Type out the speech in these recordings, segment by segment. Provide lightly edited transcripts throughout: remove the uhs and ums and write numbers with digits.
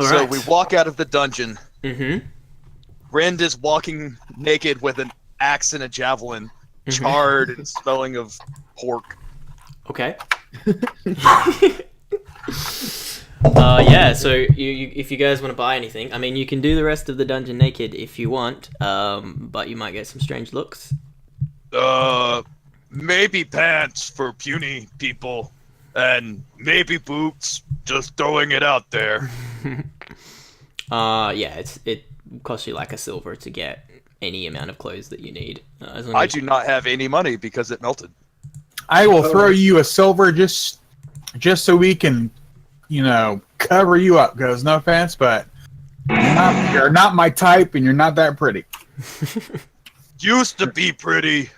So we walk out of the dungeon. Mm-hmm. Rend is walking naked with an axe and a javelin, Mm-hmm. charred and smelling of pork. Okay. Yeah, so if you guys want to buy anything, I mean, you can do the rest of the dungeon naked if you want, but you might get some strange looks. Maybe pants for puny people, and maybe boots. Just throwing it out there. Yeah, it costs you like a silver to get any amount of clothes that you need. As long I as do not have any money because it melted. I will throw you a silver just so we can, cover you up. Cause no offense, but you're not my type, and you're not that pretty. Used to be pretty.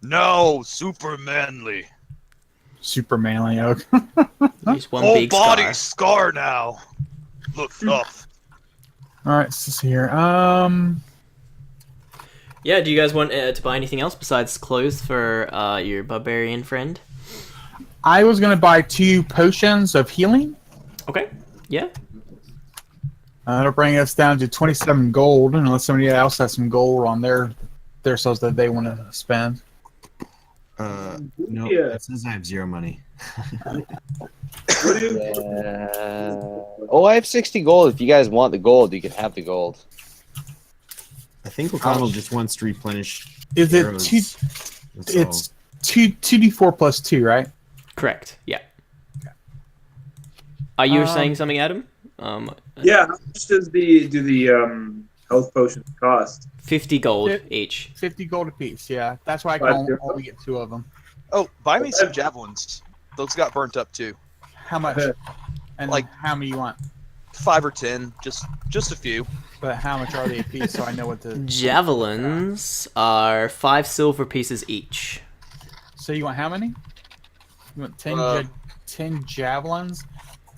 No, super manly. Super manly oak. just one Whole big body scar. scar now. Look tough. All right, let's see here. Yeah, do you guys want to buy anything else besides clothes for your barbarian friend? I was gonna buy 2 potions of healing. Okay. Yeah. That'll bring us down to 27 gold, unless somebody else has some gold on their selves that they want to spend. No, Yeah. it says I have 0 money. Oh, I have 60 gold. If you guys want the gold, you can have the gold. I think O'Connell just wants to replenish. Is it arrows. 2? That's It's 2d4 plus 2, right? Correct. Yeah. Are you saying something, Adam? Yeah, how much does the health potions cost? 50 gold Fif- each. 50 gold apiece. Yeah, that's why I can only get 2 of them. Oh, buy me some javelins. Those got burnt up too. How much? And Like- how many you want? 5 or 10, just a few. But how much are they apiece? So I know what to. Javelins are 5 silver pieces each. So you want how many? You want 10, 10 javelins?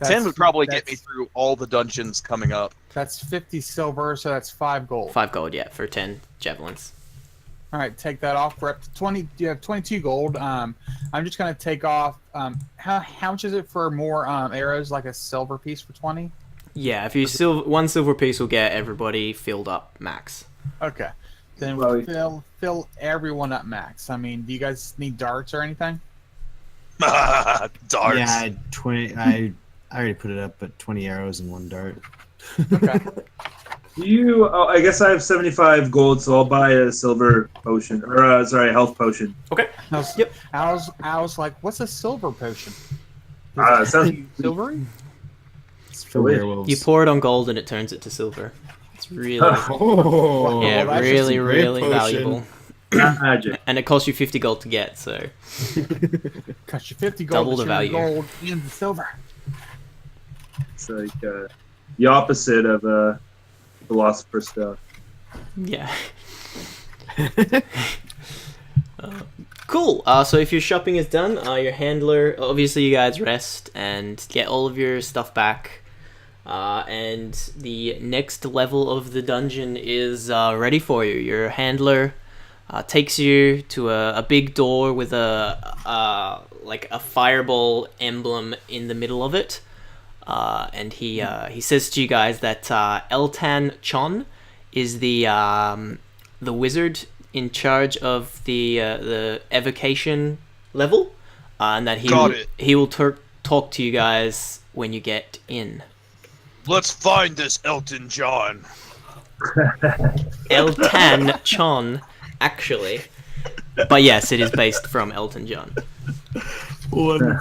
10 would probably get me through all the dungeons coming up. That's 50 silver, so that's 5 gold. 5 gold, yeah, for 10 javelins. All right, take that off. We're up to 20. You have 22 gold. I'm just gonna take off. How much is it for more arrows? Like a silver piece for 20? Yeah, if you one silver piece will get everybody filled up max. Okay. Then Well, we'll fill everyone up max. I mean, do you guys need darts or anything? Darts. Yeah, I had 20. I already put it up, but 20 arrows and 1 dart. Okay. I guess I have 75 gold, so I'll buy a silver potion. Or, health potion. Okay. Yep. I was like, what's a silver potion? It sounds Silvery? It's for werewolves. You pour it on gold and it turns it to silver. It's really, Oh, yeah, that's just really, a great really potion. valuable. magic. And it costs you 50 gold to get, so Cost you 50 gold. Double the to turn value. Gold into silver. It's like the opposite of philosopher's stuff. yeah. Cool. So if your shopping is done, your handler, obviously you guys rest and get all of your stuff back. And the next level of the dungeon is ready for you. Your handler takes you to a big door with like a fireball emblem in the middle of it. And he says to you guys that Eltan Chohn is the wizard in charge of the evocation level, and that he will talk to you guys when you get in. Let's find this Elton John. Eltan Chohn, actually, but yes, it is based from Elton John. Cool.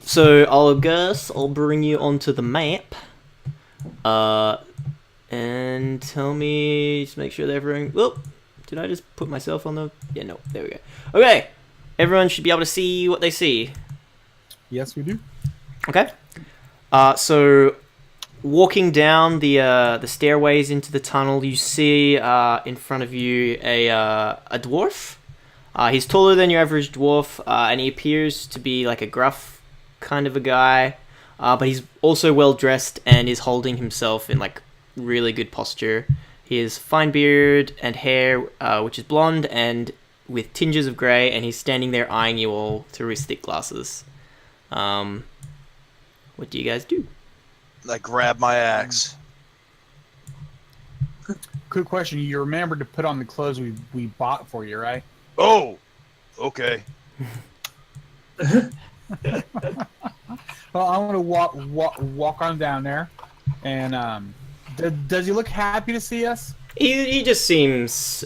So I'll bring you onto the map. And tell me, just make sure that everyone. Whoop! Did I just put myself on the? Yeah, no. There we go. Okay. Everyone should be able to see what they see. Yes, we do. Okay. So walking down the stairways into the tunnel, you see in front of you a dwarf. He's taller than your average dwarf, and he appears to be like a gruff kind of a guy. But he's also well dressed and is holding himself in like really good posture. He has fine beard and hair, which is blonde and with tinges of grey, and he's standing there eyeing you all through his thick glasses. What do you guys do? I grab my axe. Quick question: you remembered to put on the clothes we bought for you, right? Oh, okay. Well, I want to walk on down there, and does he look happy to see us? He just seems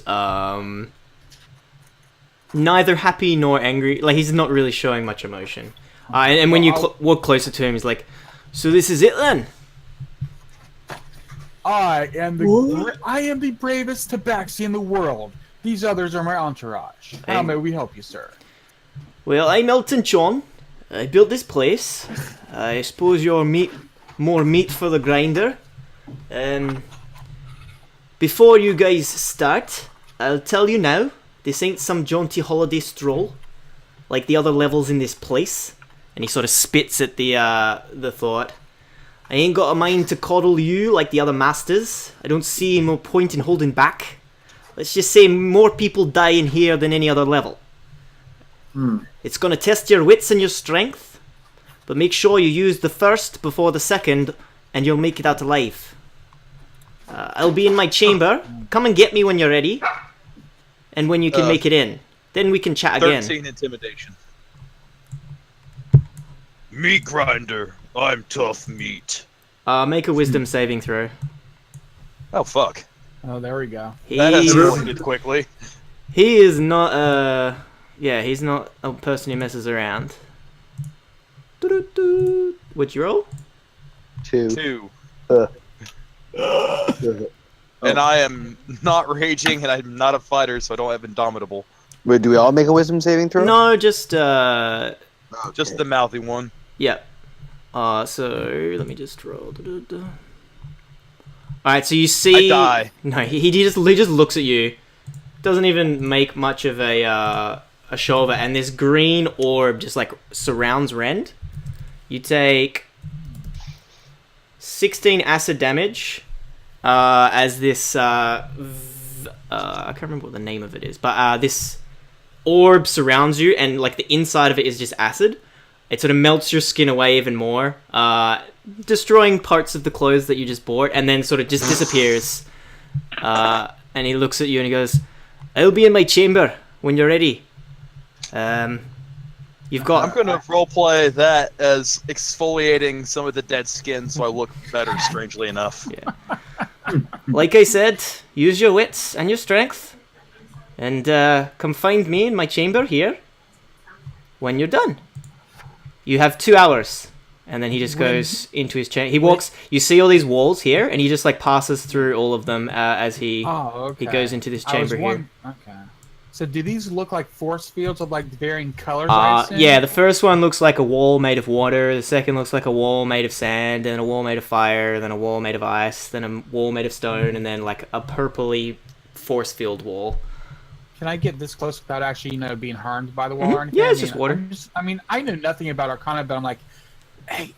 neither happy nor angry. Like he's not really showing much emotion. And when you walk closer to him, he's like, "So this is it then?" I am the bravest tabaxi in the world. These others are my entourage. How may we help you, sir? Well, I'm Eltan Chohn. I built this place. I suppose you're more meat for the grinder. Before you guys start, I'll tell you now, this ain't some jaunty holiday stroll like the other levels in this place. And he sort of spits at the thought. I ain't got a mind to coddle you like the other masters. I don't see no point in holding back. Let's just say more people die in here than any other level. It's gonna test your wits and your strength, but make sure you use the first before the second, and you'll make it out alive. I'll be in my chamber. Come and get me when you're ready, and when you can make it in. Then we can chat again. 13 intimidation. Meat grinder. I'm tough meat. Make a wisdom saving throw. Oh, fuck. Oh, there we go. That escalated quickly. He is not, yeah, he's not a person who messes around. What'd you roll? 2. And I am not raging, and I'm not a fighter, so I don't have Indomitable. Wait, do we all make a wisdom saving throw? No, just, Just the mouthy one. yeah. So, let me just roll. Alright, so you see... I die. No, he just looks at you. Doesn't even make much of a show of it. And this green orb just, like, surrounds Rend. You take 16 acid damage as this... I can't remember what the name of it is. But this orb surrounds you, and, like, the inside of it is just acid. It sort of melts your skin away even more, destroying parts of the clothes that you just bought, and then sort of just disappears. And he looks at you and he goes, "I'll be in my chamber when you're ready." You've got... I'm going to roleplay that as exfoliating some of the dead skin so I look better, strangely enough. Yeah. Like I said, use your wits and your strength, and come find me in my chamber here when you're done. You have 2 hours. And then he just goes into his chamber. He walks... You see all these walls here, and he just, like, passes through all of them as he he goes into this chamber here. Okay. So do these look like force fields of, like, varying colors? I assume? Yeah, the first one looks like a wall made of water. The second looks like a wall made of sand, then a wall made of fire, then a wall made of ice, then a wall made of stone, and then, like, a purpley force field wall. Can I get this close without actually, being harmed by the wall or anything? Yeah, it's just water. I know nothing about Arcana, but I'm like, hey,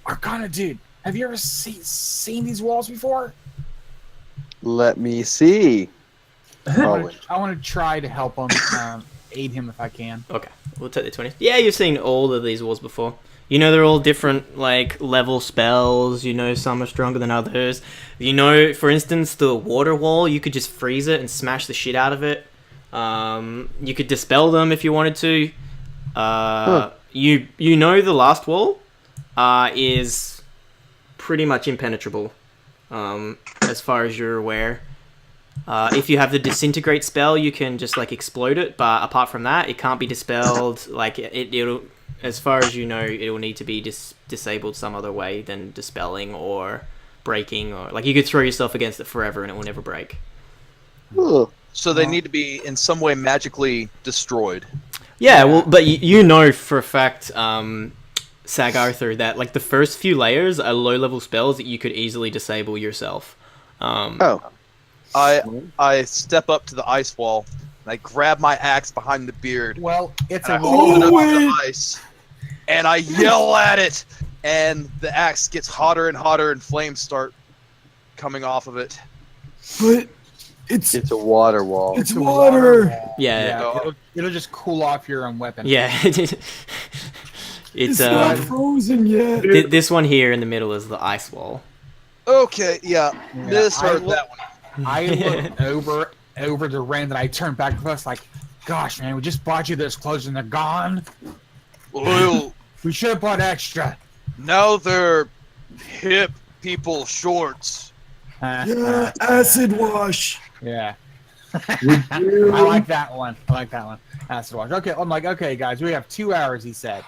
Arcana dude, have you ever seen these walls before? Let me see. I want to try to help him, aid him if I can. Okay, we'll take the 20. Yeah, you've seen all of these walls before. You know they're all different, like, level spells. You know some are stronger than others. You know, for instance, the water wall, you could just freeze it and smash the shit out of it. You could dispel them if you wanted to. You know the last wall is pretty much impenetrable, as far as you're aware. If you have the disintegrate spell, you can just, like, explode it, but apart from that, it can't be dispelled. Like, it'll, as far as you know, it will need to be disabled some other way than dispelling or breaking, or, like, you could throw yourself against it forever and it will never break. So they need to be in some way magically destroyed. Yeah, well, but you know for a fact, Sag Arthur, that, like, the first few layers are low-level spells that you could easily disable yourself. I step up to the ice wall, and I grab my axe behind the beard. Well, it's And a I hold it up to the ice, and I yell at it, and the axe gets hotter and hotter, and flames start coming off of it. But it's It's a water wall. it's water. Yeah. It'll just cool off your own weapon. Yeah. It's not frozen yet. this one here in the middle is the ice wall. Okay, yeah. Yeah, Misheard that one. I looked over to Rand and I turned back to us like, gosh, man, we just bought you those clothes and they're gone. Well, We should have bought extra. now they're hip people shorts. Yeah, acid wash. Yeah. Would you- I like that one. Acid wash. Okay, I'm like, okay, guys, we have 2 hours, he said,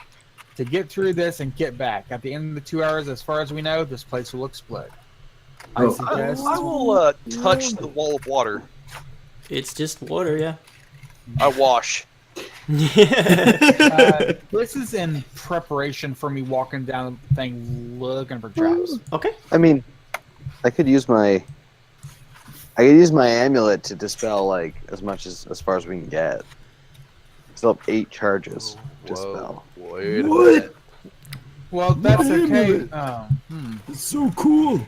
to get through this and get back. At the end of the 2 hours, as far as we know, this place will explode. I Oh. suggest. I will touch the wall of water. It's just water, yeah. I wash. This is in preparation for me walking down the thing looking for traps. Okay. I mean, I could use my amulet to dispel like as far as we can get. Still have 8 charges to dispel. Wait a What? minute. Well, that's My okay. amulet. Hmm. It's so cool.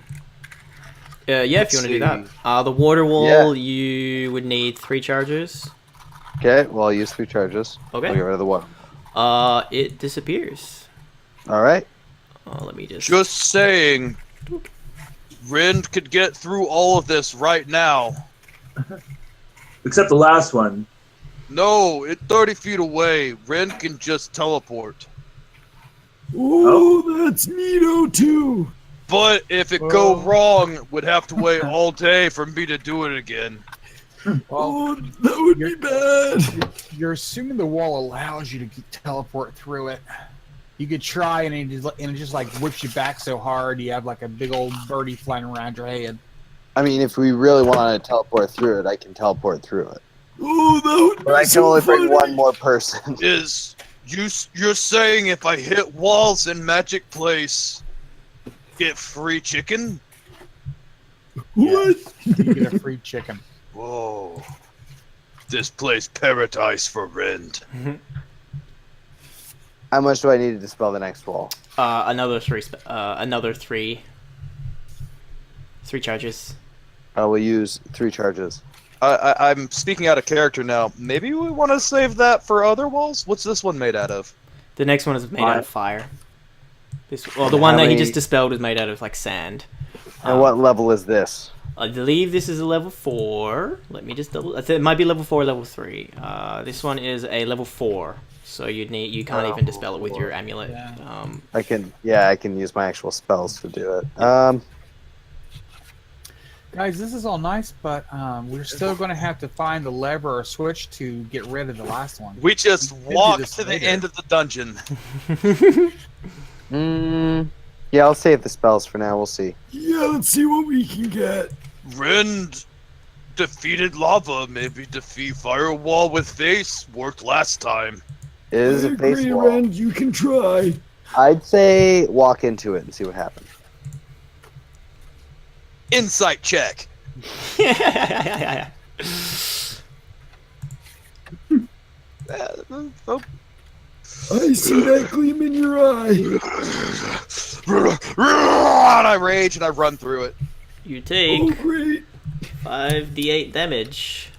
Yeah, if you want to do that. The water wall, you would need 3 charges. Okay, well I'll use 3 charges. Okay. I'll get rid of the water. It disappears. All right. Let me just. Just saying, Rind could get through all of this right now. Except the last one. No, it's 30 feet away. Rind can just teleport. Oh, that's neato too. But if it go wrong, would have to wait all day for me to do it again. Well, Oh, that would be bad. you're assuming the wall allows you to teleport through it. You could try, and it just like whips you back so hard. You have like a big old birdie flying around your head. I mean, if we really want to teleport through it, I can teleport through it. Oh, that would But be I can so only funny. bring one more person. You're saying if I hit walls in Magic Place, get free chicken? What? You get a free chicken. Whoa. This place paradise for Rind. How much do I need to dispel the next wall? Another 3. Another 3. 3 charges. I will use 3 charges. I'm speaking out of character now. Maybe we want to save that for other walls? What's this one made out of? The next one is made out of fire. The one that he just dispelled is made out of like sand. And what level is this? I believe this is a level 4. Let me just double. It might be level 4, or level 3. This one is a level 4, so you can't even dispel it with your amulet. Yeah. I can use my actual spells to do it. Guys, this is all nice, but we're still going to have to find the lever or switch to get rid of the last one. We just do walk this to the later. end of the dungeon. Yeah, I'll save the spells for now. We'll see. Yeah, let's see what we can get. Rind defeated lava. Maybe defeat firewall with face. Worked last time. It is I a face agree, wall. Rand, you can try. I'd say walk into it and see what happens. Insight check. Oh. I see that gleam in your eye. And I rage and I run through it. You Oh, take great. 5d8 damage.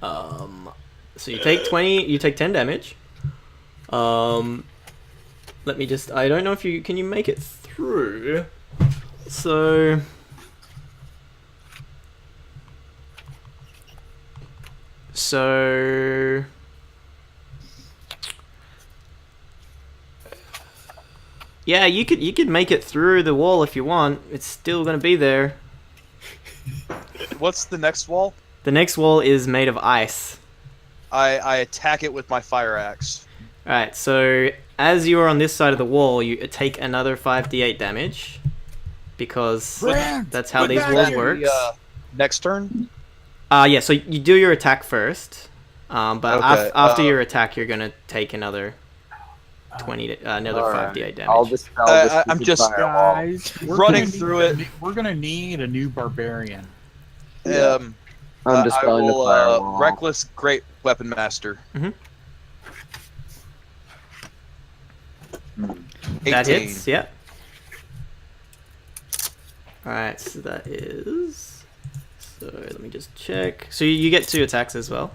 So you take 20. You take 10 damage. Let me just. I don't know if you can you make it through. So. Yeah, you could make it through the wall if you want. It's still gonna be there. What's the next wall? The next wall is made of ice. I attack it with my fire axe. Alright, so as you are on this side of the wall, you take another 5d8 damage. Because Brand, that's how put these back walls in work. Next turn? Yeah, so you do your attack first. But Okay, after your attack, you're gonna take another 20, another Alright. 5d8 damage. I'll dispel this. I'm stupid just- firewall. Guys, we're Running gonna through need- We're going to need a new barbarian. Yeah. I'm I dispelling the will firewall. reckless great weapon master. Mhm. 18. That hits, yeah. Alright, so that is... So let me just check. So you get 2 attacks as well.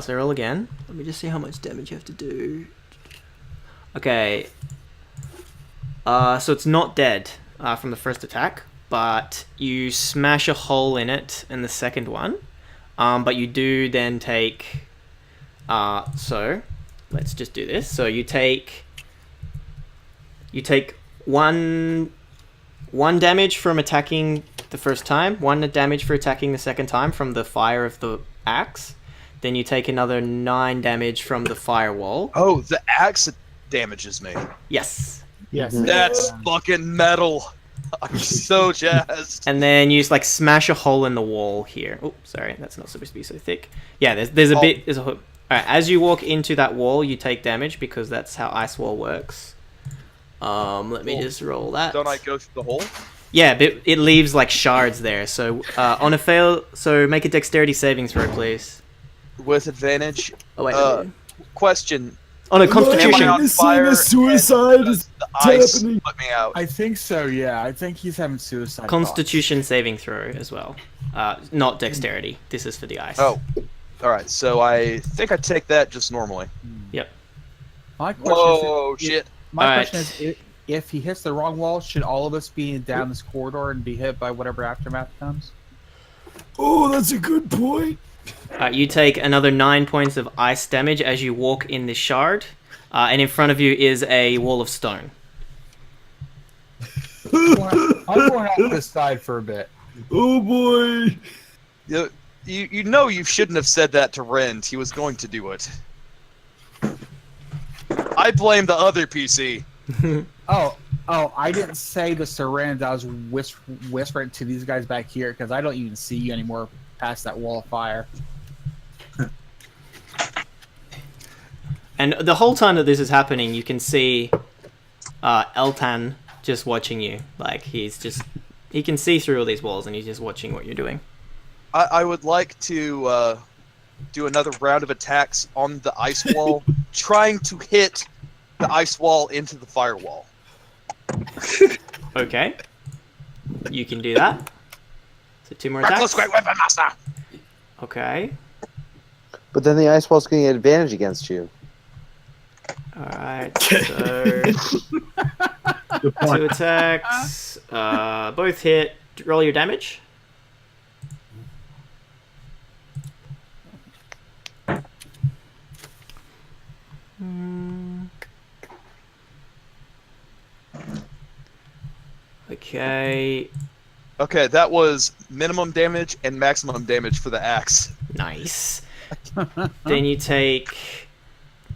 So roll again. Let me just see how much damage you have to do. Okay. So it's not dead from the first attack, but you smash a hole in it in the second one. But you do then take... so, let's just do this. So you take one damage from attacking the first time, 1 damage for attacking the second time from the fire of the axe. Then you take another 9 damage from the firewall. Oh, the axe damages me. Yes. Yes. That's fucking metal. I'm so jazzed. And then you just like smash a hole in the wall here. Oh, sorry, that's not supposed to be so thick. Yeah, there's a bit. There's a hook. All right, as you walk into that wall, you take damage because that's how ice wall works. Let me just roll that. Don't I go through the hole? Yeah, but it leaves like shards there. So on a fail, so make a dexterity saving throw, please. With advantage. Oh wait. Question. Oh no, Am I Constitution. on fire A suicide and is the ice happening. put me out? I think so. Yeah, I think he's having suicide. Constitution saving throw as well. Not dexterity. This is for the ice. Oh. Alright, so I think I take that just normally. Yep. My question Whoa, is, shit. My Alright. question is, if he hits the wrong wall, should all of us be down this corridor and be hit by whatever aftermath comes? Oh, that's a good point. You take another 9 points of ice damage as you walk in this shard, and in front of you is a wall of stone. I'm going off this side for a bit. Oh boy. You know you shouldn't have said that to Rend. He was going to do it. I blame the other PC. Oh, I didn't say this to Rand. I was whispering to these guys back here because I don't even see you anymore past that wall of fire. And the whole time that this is happening, you can see Eltan just watching you. Like, he can see through all these walls and he's just watching what you're doing. I would like to do another round of attacks on the ice wall, trying to hit the ice wall into the firewall. Okay. You can do that. So 2 more attacks. Reckless Great Weapon Master! Okay. But then the ice wall's getting an advantage against you. Alright, so 2 attacks. Both hit. Roll your damage. Okay. Okay, that was minimum damage and maximum damage for the axe. Nice. Then you take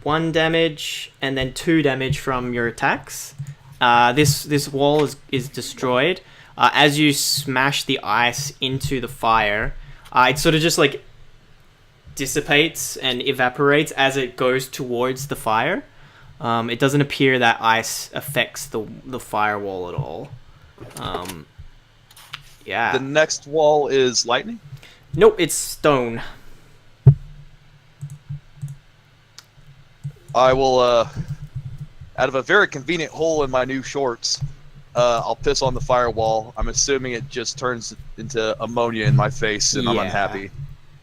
1 damage and then 2 damage from your attacks. This wall is destroyed. As you smash the ice into the fire, it sort of just like dissipates and evaporates as it goes towards the fire. It doesn't appear that ice affects the firewall at all. Yeah. The next wall is lightning? Nope, it's stone. I will, out of a very convenient hole in my new shorts, I'll piss on the firewall. I'm assuming it just turns into ammonia in my face and I'm Yeah. unhappy.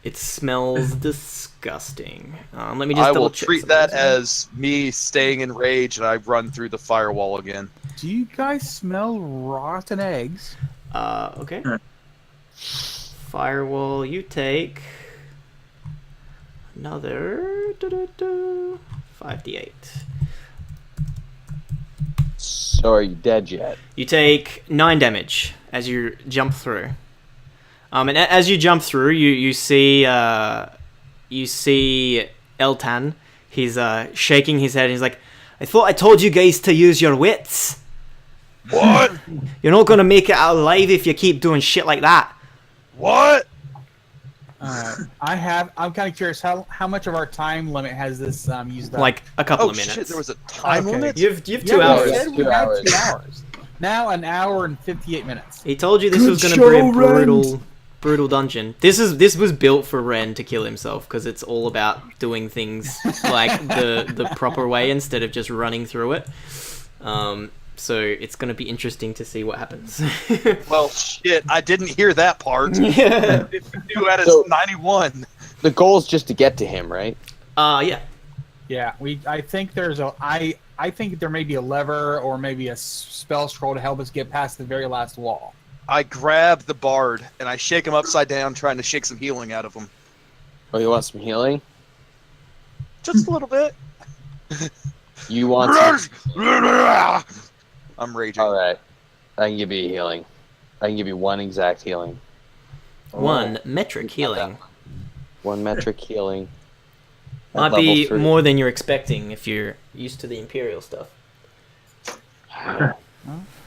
It smells disgusting. Let me just I will double check treat some that of those. as me staying in rage and I run through the firewall again. Do you guys smell rotten eggs? Okay. Firewall, you take another 5d8. So are you dead yet? You take 9 damage as you jump through. And as you jump through, you see Eltan. He's shaking his head. And he's like, "I thought I told you guys to use your wits. What? You're not gonna make it out alive if you keep doing shit like that." What? I'm kind of curious how much of our time limit has this used up? Like a couple Oh of minutes. shit, there was a time Okay. limit? You've 2 Yeah, we hours. said we 2 had hours. 2 hours. Now an hour and 58 minutes. He told you this Good was going to be a show, brutal dungeon. This was built for Ren to kill himself because it's all about doing things like the proper way instead of just running through it. So it's going to be interesting to see what happens. Well, shit, I didn't hear that part. Yeah. If you knew at So- 91. The goal is just to get to him, right? Yeah. Yeah, I think there's I think there may be a lever or maybe a spell scroll to help us get past the very last wall. I grab the bard and I shake him upside down, trying to shake some healing out of him. Oh, you want some healing? Just a little bit. You want some... I'm raging. All right. I can give you a healing. I can give you one exact healing. 1 metric healing. 1 metric healing. At Might level be 3. more than you're expecting if you're used to the Imperial stuff.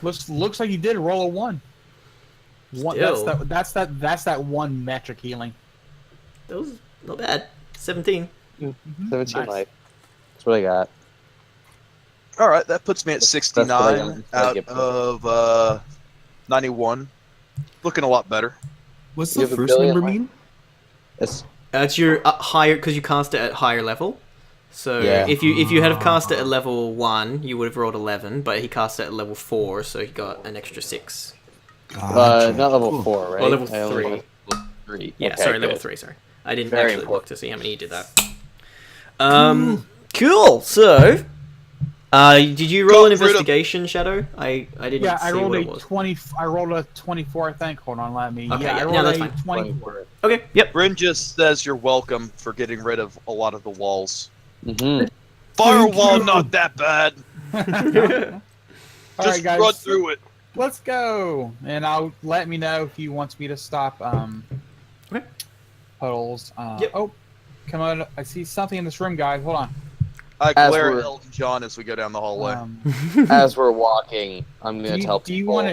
Looks like you did roll a 1. Still. That's that 1 metric healing. That was not bad. 17. 17 Nice. life. That's what I got. All right, that puts me at That's what I 69 got. out of 91. Looking a lot better. What's You the have a first billion number life. mean? It's That's your higher, because you cast it at higher level. So Yeah. if you had have cast it at level 1, you would have rolled 11, but he cast it at level 4, so he got an extra 6. Gotcha. not level Cool. 4, right? Or level I only 3. got level 3. Yeah, Okay, sorry, level good. 3, sorry. I didn't Very actually look important. to see how many you did that. Cool, so... did you roll an Got rid of- investigation, Shadow? I didn't Yeah, I see rolled what a it was. 20. I rolled a 24. I think. Hold on, let me. Okay, yeah, yeah, I no, rolled that's a fine. 24. Okay, yep. Bryn just says you're welcome for getting rid of a lot of the walls. Mm-hmm. Firewall, you. not that bad. All Just right, guys. run through it. Let's go, and I'll let me know if he wants me to stop. Okay. Puddles. Yep. Oh, come on! I see something in this room, guys. Hold on. I As glare at we're- Elton John as we go down the hallway. As we're walking, I'm do going to you, tell do you people... want a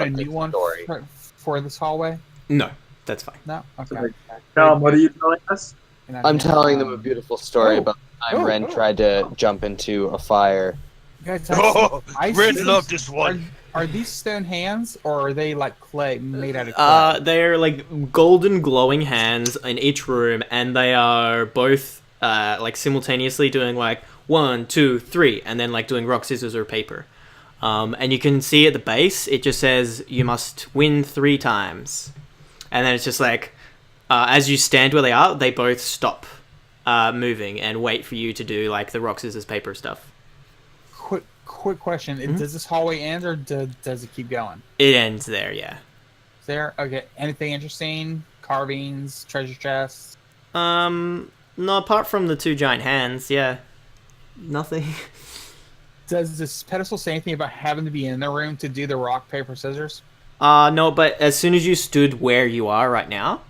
a new quick one story. for this hallway? No, that's fine. No. Okay. Tom, what are you telling us? I'm telling them a beautiful story Oh. about the time Ren tried to jump into a fire. Guys, Oh, I Red see loved these- this one. Are these stone hands or are they like clay made out of clay? They're like golden glowing hands in each room, and they are both like simultaneously doing like 1, 2, 3, and then like doing rock, scissors, or paper. And you can see at the base it just says you must win 3 times, and then it's just like as you stand where they are, they both stop moving and wait for you to do like the rock, scissors, paper stuff. Quick question: Does this hallway end or does it keep going? It ends there, yeah. Is there anything interesting? Carvings, treasure chests. No, apart from the 2 giant hands, yeah, nothing. Does this pedestal say anything about having to be in the room to do the rock paper scissors? No, but as soon as you stood where you are right now,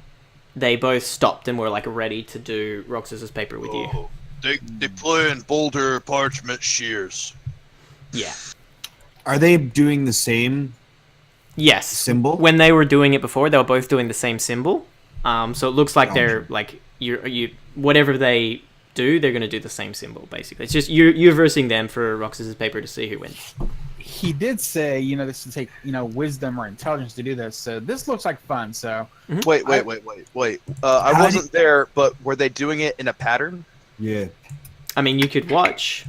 they both stopped and were like ready to do rock, scissors, paper with you. Oh, they play in boulder parchment shears. Yeah. Are they doing the same Yes. symbol? When they were doing it before, they were both doing the same symbol. So it looks like they're like you whatever they do, they're gonna do the same symbol basically. It's just you're versing them for rock, scissors, paper to see who wins. He did say, this would take, wisdom or intelligence to do this. So this looks like fun. So Wait. I How wasn't there, but were they doing it in a pattern? Yeah. I mean, you could watch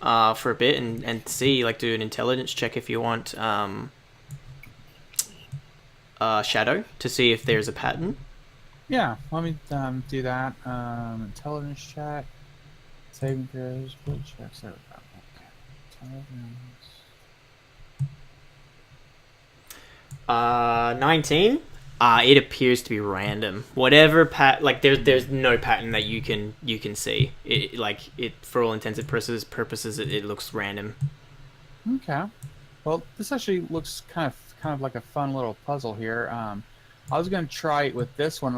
for a bit and see, like, do an intelligence check if you want Shadow to see if there's a pattern. yeah, let me do that. Intelligence check, saving throws, skill checks. There we go. Okay. Intelligence. 19. It appears to be random. Whatever there's no pattern that you can see. It for all intents and purposes it looks random. Okay. Well, this actually looks kind of like a fun little puzzle here. I was going to try it with this one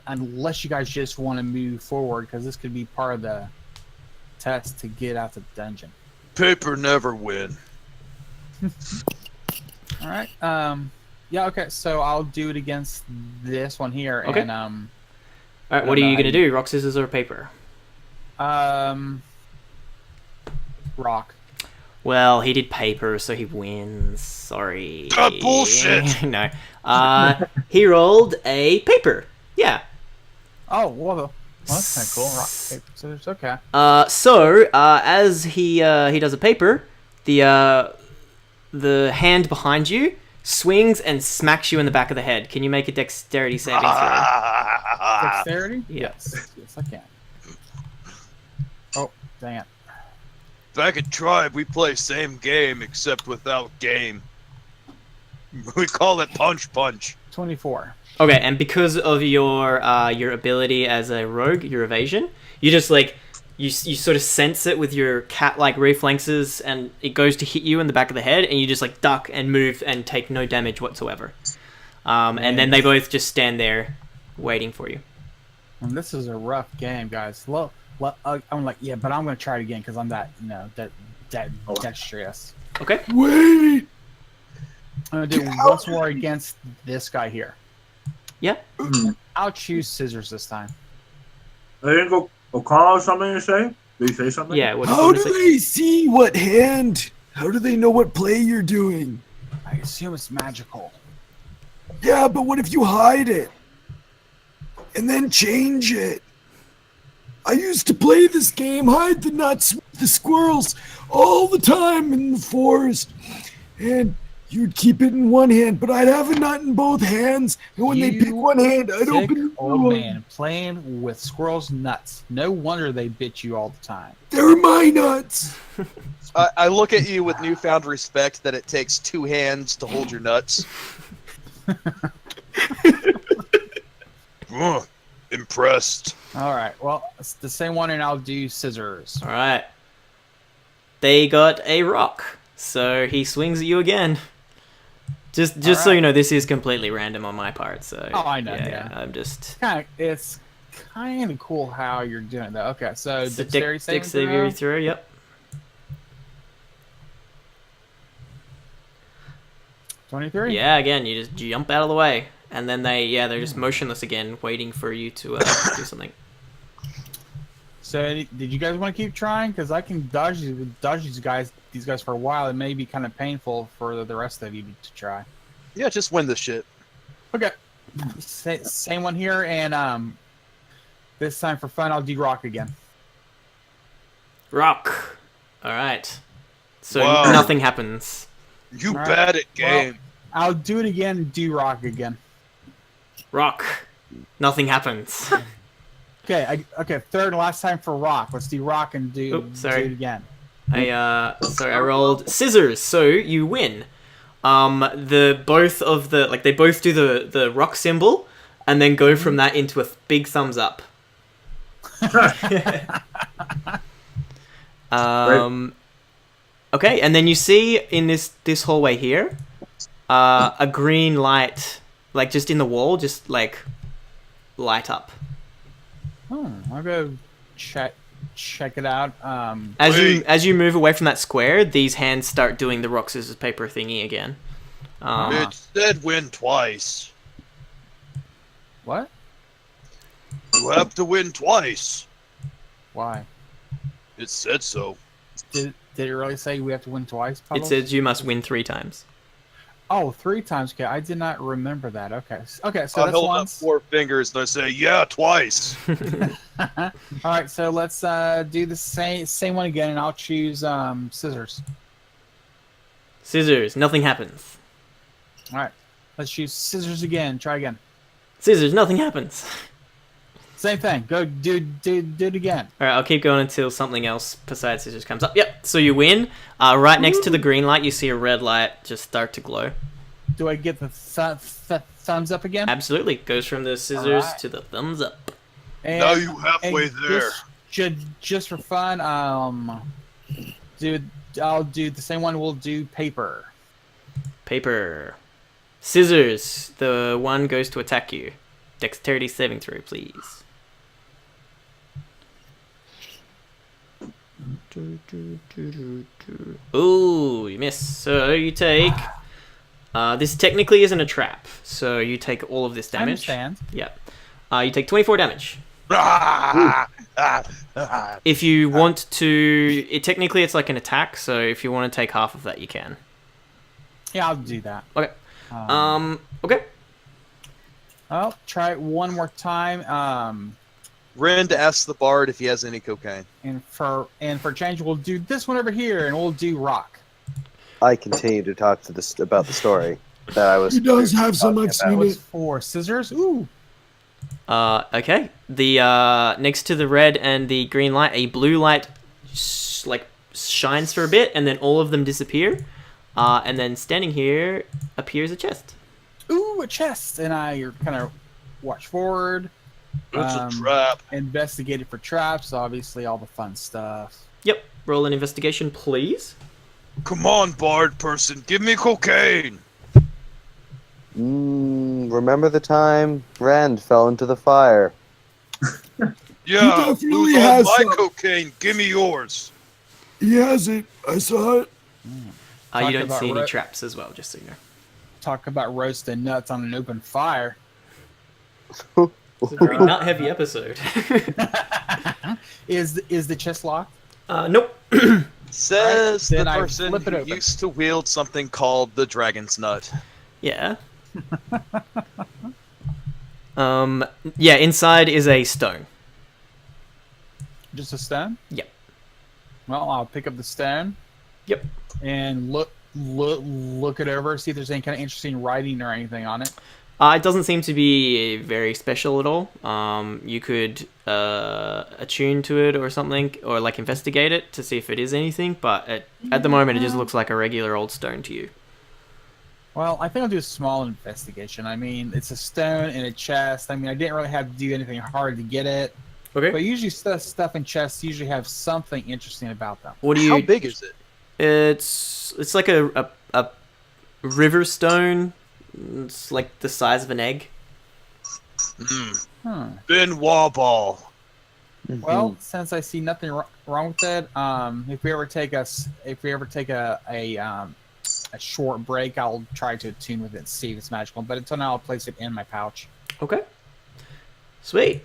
unless you guys just want to move forward, because this could be part of the test to get out the dungeon. Paper never win. All right. Yeah. Okay. So I'll do it against this one here. Okay. And All right, what are you gonna do? Rock, scissors, or paper? Rock. Well, he did paper, so he wins. Sorry. Bullshit! No. He rolled a paper. Yeah. Oh, well, that's kind of cool. Rock, paper, scissors. Okay. So as he does a paper, the hand behind you swings and smacks you in the back of the head. Can you make a dexterity saving throw? Dexterity? Yeah. Yes, I can. Oh, dang it. Back at Tribe, we play same game except without game. We call it punch punch. 24. Okay, and because of your ability as a rogue, your evasion, you just like you sort of sense it with your cat-like reflexes, and it goes to hit you in the back of the head, and you just like duck and move and take no damage whatsoever. And then they both just stand there waiting for you. And this is a rough game, guys. I'm like, yeah, but I'm gonna try it again because I'm that, dexterous. Okay. Wait. I'm gonna do once more against this guy here. Yeah. I'll choose scissors this time. I didn't go O'Connell or something you say? Did you say something? Yeah. What How did do you say? they see what hand? How do they know what play you're doing? I assume it's magical. Yeah, but what if you hide it? And then change it? I used to play this game, hide the nuts with the squirrels, all the time in the forest. And you'd keep it in one hand, but I'd have a nut in both hands. And when they pick one hand, I'd Sick open the old one. man playing with squirrels' nuts. No wonder they bit you all the time. They're my nuts. I look at you with newfound respect that it takes 2 hands to hold your nuts. Impressed. All right. Well, it's the same one, and I'll do scissors. All right. They got a rock, so he swings at you again. Just so right. you know, this is completely random on my part. So Oh, I know, yeah. I'm just It's kind of cool how you're doing it, though. Okay, so it's a dexterity saving dexterity throw. throw. Yep. 23. Yeah. Again, you just jump out of the way, and then they're just motionless again, waiting for you to do something. So did you guys want to keep trying? Because I can dodge these guys for a while. It may be kind of painful for the rest of you to try. Yeah, just win this shit. Okay. Same one here, and this time for fun, I'll do rock again. Rock. All right. So Wow. nothing happens. You All right. bad at game. I'll do it again and do rock again. Rock. Nothing happens. Okay, third and last time for rock. Let's do rock and do sorry. it again. I rolled scissors, so you win. They both do the rock symbol, and then go from that into a big thumbs up. Okay, and then you see in this hallway here, a green light, like just in the wall, just like light up. I'll go check it out. As you move away from that square, these hands start doing the rock scissors paper thingy again. It said win twice. What? You have to win twice. Why? It said so. Did it really say we have to win twice? It Puddles? says you must win 3 times. Oh, 3 times. Okay, I did not remember that. Okay, so I that's hold up once. 4 fingers and I say, yeah, twice. All right, so let's do the same one again, and I'll choose scissors. Scissors, nothing happens. All right, let's choose scissors again. Try again. Scissors, nothing happens. Same thing. Go do it again. Alright, I'll keep going until something else besides scissors comes up. Yep, so you win. Right next to the green light, you see a red light just start to glow. Do I get the thumbs up again? Absolutely. Goes from the scissors Alright. to the thumbs up. And, Now you halfway and there. Just for fun, I'll do the same one. We'll do paper. Paper. Scissors. The one goes to attack you. Dexterity saving throw, please. Ooh, you miss. So you take... this technically isn't a trap, so you take all of this I damage. understand. Yep. You take 24 damage. If you want to... technically, it's like an attack, so if you want to take half of that, you can. Yeah, I'll do that. Okay. Okay. I'll try it one more time. Rend asks the bard if he has any cocaine. And for change, we'll do this one over here, and we'll do rock. I continue to talk about the story that I was. He does have some. I've about. seen Was it. for scissors. Ooh. Okay. The next to the red and the green light, a blue light like shines for a bit, and then all of them disappear. And then standing here appears a chest. Ooh, a chest, and I kind of watch forward. It's a trap. Investigated for traps, obviously all the fun stuff. Yep. Roll an investigation, please. Come on, bard person, give me cocaine. Remember the time Rand fell into the fire? Yeah, definitely who's on has my some. cocaine? Give me yours. He has it. I saw it. You Talk don't about see any ro- traps as well, just so you know. Talk about roasting nuts on an open fire. It's a very nut-heavy episode. Is the chest locked? Nope. Says Then the I person flip it who open. used to wield something called the dragon's nut. Yeah. Yeah, inside is a stone. Just a stone? Yep. Well, I'll pick up the stone Yep. and look it over, see if there's any kind of interesting writing or anything on it. It doesn't seem to be very special at all. You could attune to it or something, or like investigate it to see if it is anything, but at the moment it just looks like a regular old stone to you. Well, I think I'll do a small investigation. I mean, it's a stone in a chest. I mean, I didn't really have to do anything hard to get it. Okay. But usually stuff in chests usually have something interesting about them. What do you? How big is it? It's like a river stone. It's like the size of an egg. Benoit ball. Well, since I see nothing wrong with it, if we ever take a short break, I'll try to attune with it and see if it's magical. But until now, I'll place it in my pouch. Okay. Sweet.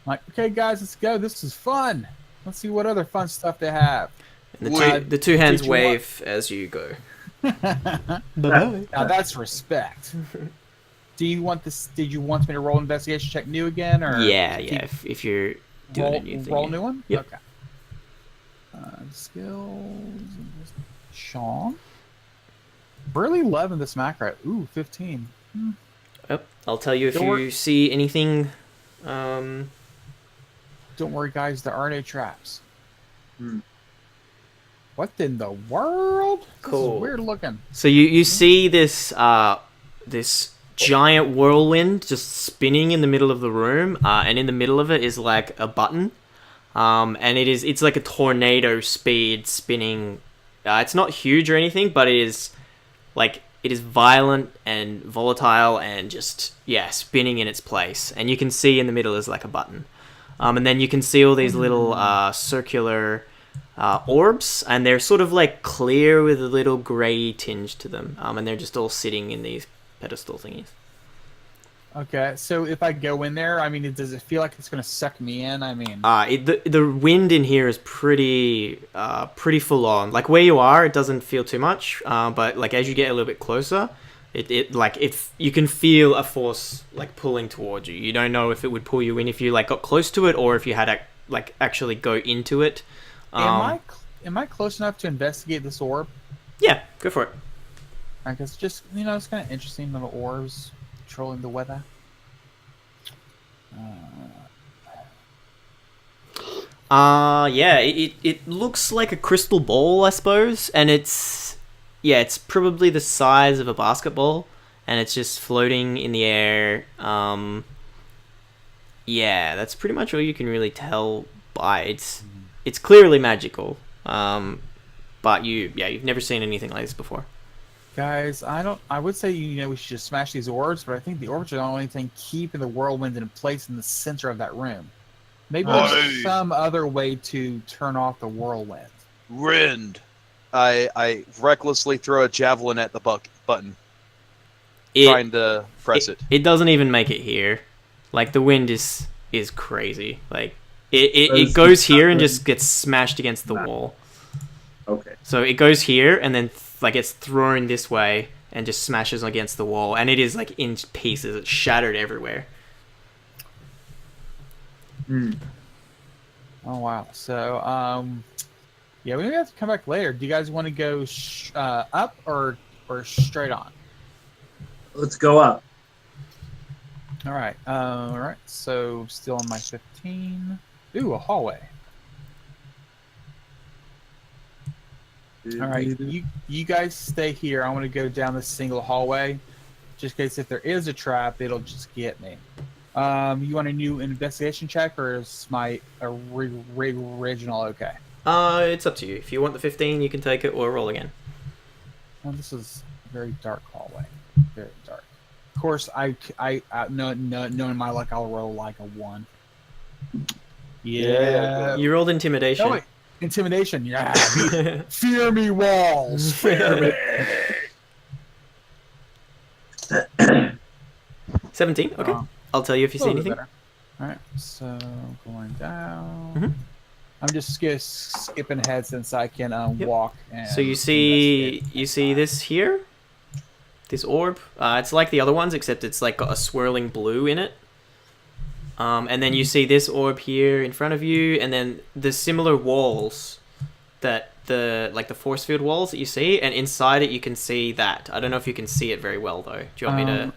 I'm like, okay, guys, let's go. This is fun. Let's see what other fun stuff they have. And Wait, the two hands did you wave as you go. Now that's respect. Do you want this? Did you want me to roll investigation check new again, or Yeah. keep- If you're doing roll, a new thing. roll yeah. new one? Yep. Okay. Skills. Sean. Really loving this macro. Ooh, 15. Yep. I'll tell you if Don't worry. you see anything. Don't worry, guys. There are no traps. What in the world? Cool. This is weird looking. So you see this this giant whirlwind just spinning in the middle of the room, and in the middle of it is like a button, and it's like a tornado speed spinning. It's not huge or anything, but it is violent and volatile and just spinning in its place. And you can see in the middle is like a button, and then you can see all these little circular orbs, and they're sort of like clear with a little grey tinge to them, and they're just all sitting in these pedestal thingies. Okay, so if I go in there, I mean, does it feel like it's going to suck me in? I mean, The wind in here is pretty full on. Like where you are, it doesn't feel too much, but like as you get a little bit closer, you can feel a force like pulling towards you. You don't know if it would pull you in if you like got close to it, or if you had to like actually go into it. am I close enough to investigate this orb? Yeah, go for it. I guess just, it's kind of interesting, little orbs controlling the weather. Yeah, it looks like a crystal ball, I suppose, and it's probably the size of a basketball, and it's just floating in the air. Yeah, that's pretty much all you can really tell by it. It's clearly magical, but you've never seen anything like this before. Guys, I would say, we should just smash these orbs, but I think the orbs are the only thing keeping the whirlwind in place in the center of that room. Maybe there's some other way to turn off the whirlwind. Rend. I recklessly throw a javelin at the button, trying to press it. It doesn't even make it here. Like the wind is crazy. Like it goes here and just gets smashed against the wall. Okay. So it goes here and then it's thrown this way and just smashes against the wall, and it is like in pieces. It's shattered everywhere. Oh wow. So we may have to come back later. Do you guys want to go up or straight on? Let's go up. All right. So still on my 15. Ooh, a hallway. All right, you guys stay here. I want to go down this single hallway, just in case if there is a trap, it'll just get me. You want a new investigation check, or is my original okay? It's up to you. If you want the 15, you can take it or roll again. Well, this is a very dark hallway. Very dark. Of course, knowing my luck, I'll roll like a 1. Yeah. You rolled intimidation. No, wait. Intimidation. Yeah. Fear me, walls. Fear me. 17. Okay. I'll tell you if you see anything. Better. All right. So going down. Mhm. I'm just skipping ahead since I can walk. And So you see this here, this orb. It's like the other ones, except it's like got a swirling blue in it. And then you see this orb here in front of you, and then the similar walls that the force field walls that you see, and inside it you can see that. I don't know if you can see it very well though. Do you want me to?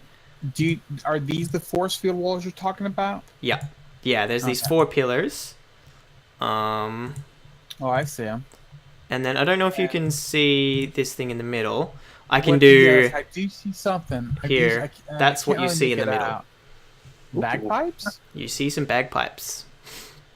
Are these the force field walls you're talking about? Yeah. There's these 4 pillars. Oh, I see them. And then I don't know if you can see this thing in the middle. I can Yes, I do see something here. That's what you see in the middle. Out. Bagpipes? You see some bagpipes.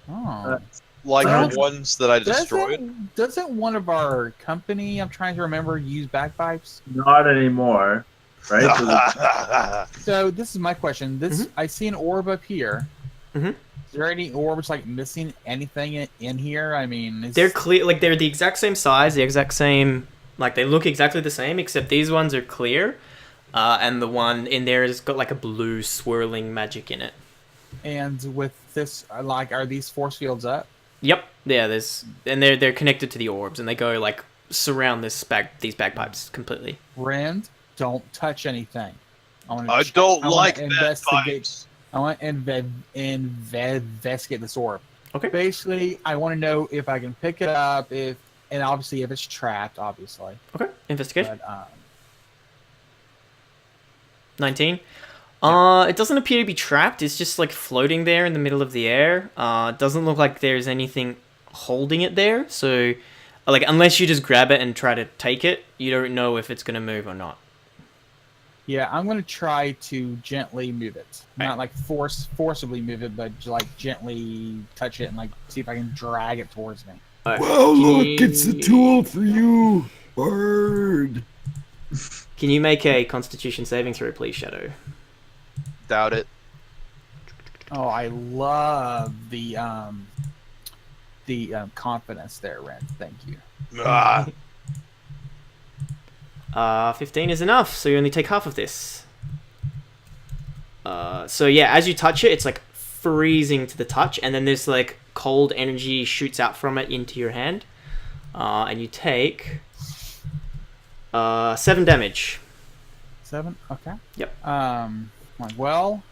Oh. Like the ones that I destroyed? Doesn't one of our company, I'm trying to remember, use bagpipes? Not anymore, right? So this is my question. I see an orb up here. Mm-hmm. Is there any orbs like missing anything in here? I mean, they're clear. Like they're the exact same size, the exact same. Like they look exactly the same, except these ones are clear, and the one in there has got like a blue swirling magic in it. And with this, like, are these force fields up? Yep. Yeah. They're connected to the orbs, and they go like surround these bagpipes completely. Rand, don't touch anything. I don't like bagpipes. I want to investigate this orb. Okay. Basically, I want to know if I can pick it up, and obviously if it's trapped, obviously. Okay. Investigation. But, 19. It doesn't appear to be trapped. It's just like floating there in the middle of the air. It doesn't look like there's anything holding it there. So, like, unless you just grab it and try to take it, you don't know if it's going to move or not. Yeah, I'm going to try to gently move it. Right. Not like forcibly move it, but like gently touch it and like see if I can drag it towards me. Right. Well, look, it's a tool for you, bird. Can you make a Constitution saving throw, please, Shadow? Doubt it. Oh, I love the confidence there, Ren. Thank you. 15 is enough, so you only take half of this. So yeah, as you touch it, it's like freezing to the touch, and then this like cold energy shoots out from it into your hand, and you take 7 damage. 7? Okay. Yep. Well,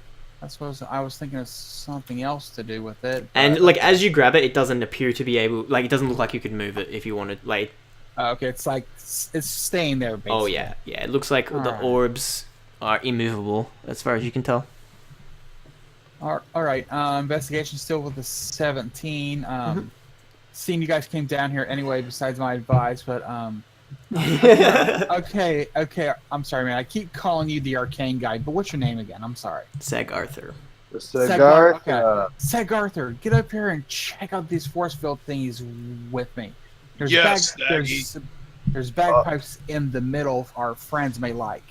I was thinking of something else to do with it. And like as you grab it, it doesn't appear to be able, like it doesn't look like you could move it if you wanted, like. Okay, it's like it's staying there. Basically. Oh yeah, it looks like the orbs are immovable as far as you can tell. All right. Investigation still with the 17. Seeing you guys came down here anyway, besides my advice, but okay. I'm sorry, man. I keep calling you the arcane guy, but what's your name again? I'm sorry. Seg Arthur. Seg Arthur, get up here and check out these force field thingies with me. There's bagpipes in the middle our friends may like.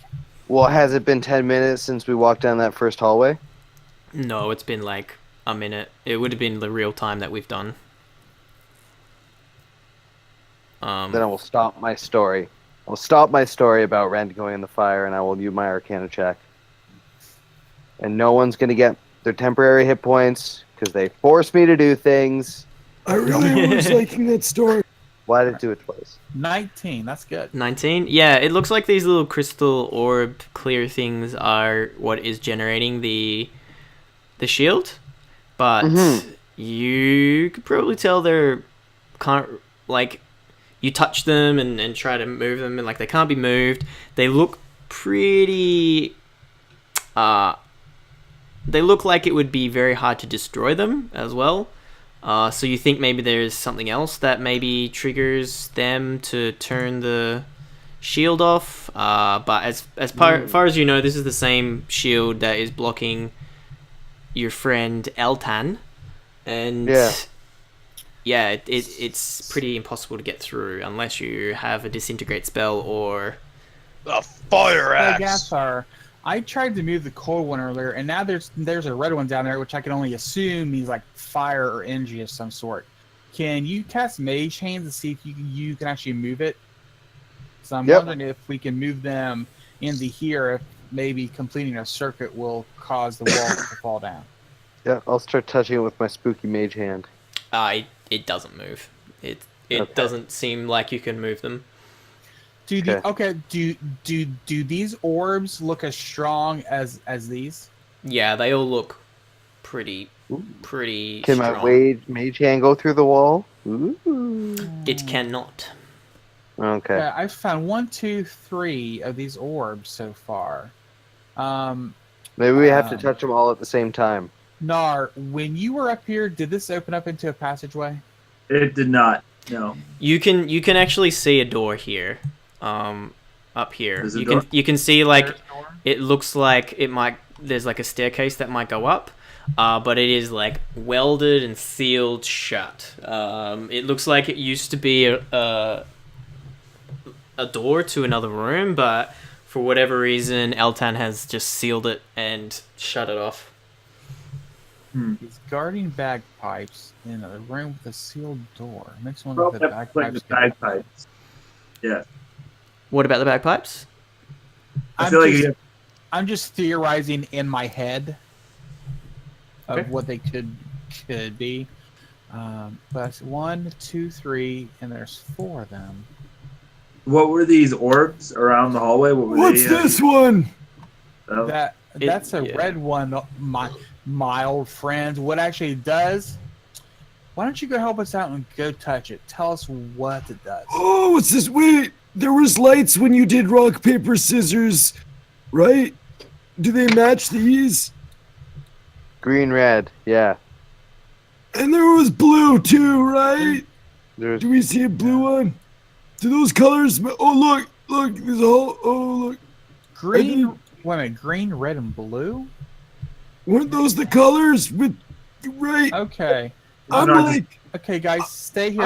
Well, has it been 10 minutes since we walked down that first hallway? No, it's been like a minute. It would have been the real time that we've done. Then I will stop my story. I'll stop my story about Rand going in the fire, and I will use my Arcana check. And no one's going to get their temporary hit points, because they forced me to do things. I really was liking that story. Why did it do it twice? 19, that's good. 19? Yeah, it looks like these little crystal orb clear things are what is generating the shield. But you could probably tell they're like you touch them and try to move them and like they can't be moved. They look pretty they look like it would be very hard to destroy them as well. So you think maybe there's something else that maybe triggers them to turn the shield off. But as far as you know, this is the same shield that is blocking your friend Eltan, and it's pretty impossible to get through unless you have a disintegrate spell or a fire Hey, axe. Gaspar, I tried to move the cold one earlier, and now there's a red one down there, which I can only assume means like fire or energy of some sort. Can you cast Mage Hand to see if you can actually move it? So I'm wondering if we can move them into here, if maybe completing a circuit will cause the wall to fall down. Yeah, I'll start touching it with my spooky mage hand. It doesn't move. It doesn't seem like you can move them. Do these orbs look as strong as these? Yeah, they all look pretty Can strong. my mage hand go through the wall? Ooh. It cannot. Okay. Yeah, I've found 1, 2, 3 of these orbs so far. Maybe we have to touch them all at the same time. Nar, when you were up here, did this open up into a passageway? It did not. No. You can actually see a door here. Up here. You can see like it looks like there's like a staircase that might go up. But it is like welded and sealed shut. It looks like it used to be a door to another room, but for whatever reason, Eltan has just sealed it and shut it off. He's guarding bagpipes in a room with a sealed door. Makes one of the bagpipes. Yeah. What about the bagpipes? I'm just theorizing in my head of what they could be. But 1, 2, 3, and there's 4 of them. What were these orbs around the hallway? What's this one? Oh. That's a red one, my old friend. What actually it does? Why don't you go help us out and go touch it? Tell us what it does. Oh, what's this? Wait, there was lights when you did rock, paper, scissors, right? Do they match these? Green, red, yeah. And there was blue too, right? There's... Do we see a blue one? Do those colors? Oh, look, there's a whole. Oh, look. Green. Wait a minute, green, red, and blue. Weren't those the colors with? Right. Okay. Okay, guys, stay here.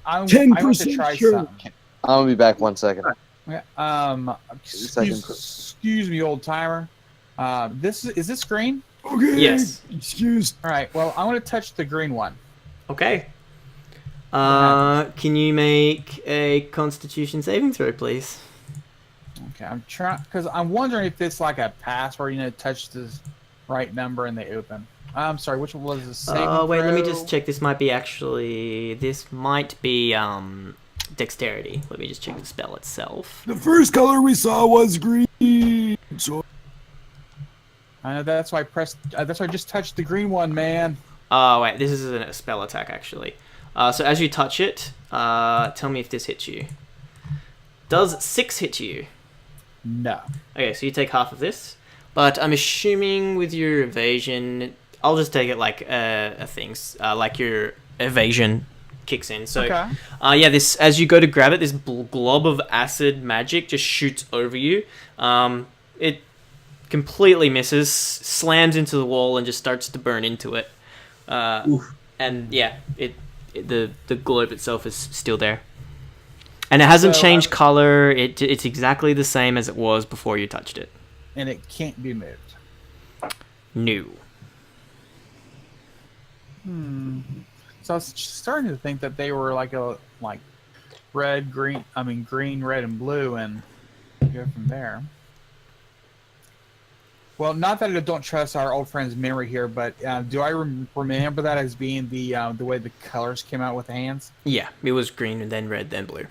I want to try something. I'll be back 1 second. Excuse me, old timer. Is this green? Okay. Yes. Excuse. All right. Well, I want to touch the green one. Okay. Can you make a Constitution saving throw, please? Okay, I'm trying because I'm wondering if it's like a password. Touch this right number and they open. I'm sorry. Which one was the saving wait. throw? Let me just check. This might be dexterity. Let me just check the spell itself. The first color we saw was green. So. I know that's why I pressed. That's why I just touched the green one, man. Oh wait, this is a spell attack actually. So as you touch it, tell me if this hits you. Does 6 hit you? No. Okay, so you take half of this, but I'm assuming with your evasion, I'll just take it like like your evasion kicks in. So, okay. This as you go to grab it, this glob of acid magic just shoots over you. It completely misses, slams into the wall, and just starts to burn into it. And yeah, the globe itself is still there. And it hasn't changed color. It's exactly the same as it was before you touched it. And it can't be moved. No. So I was starting to think that they were like red, green. I mean green, red, and blue, and go from there. Well, not that I don't trust our old friend's memory here, but do I remember that as being the way the colors came out with the hands? Yeah, it was green and then red, then blue.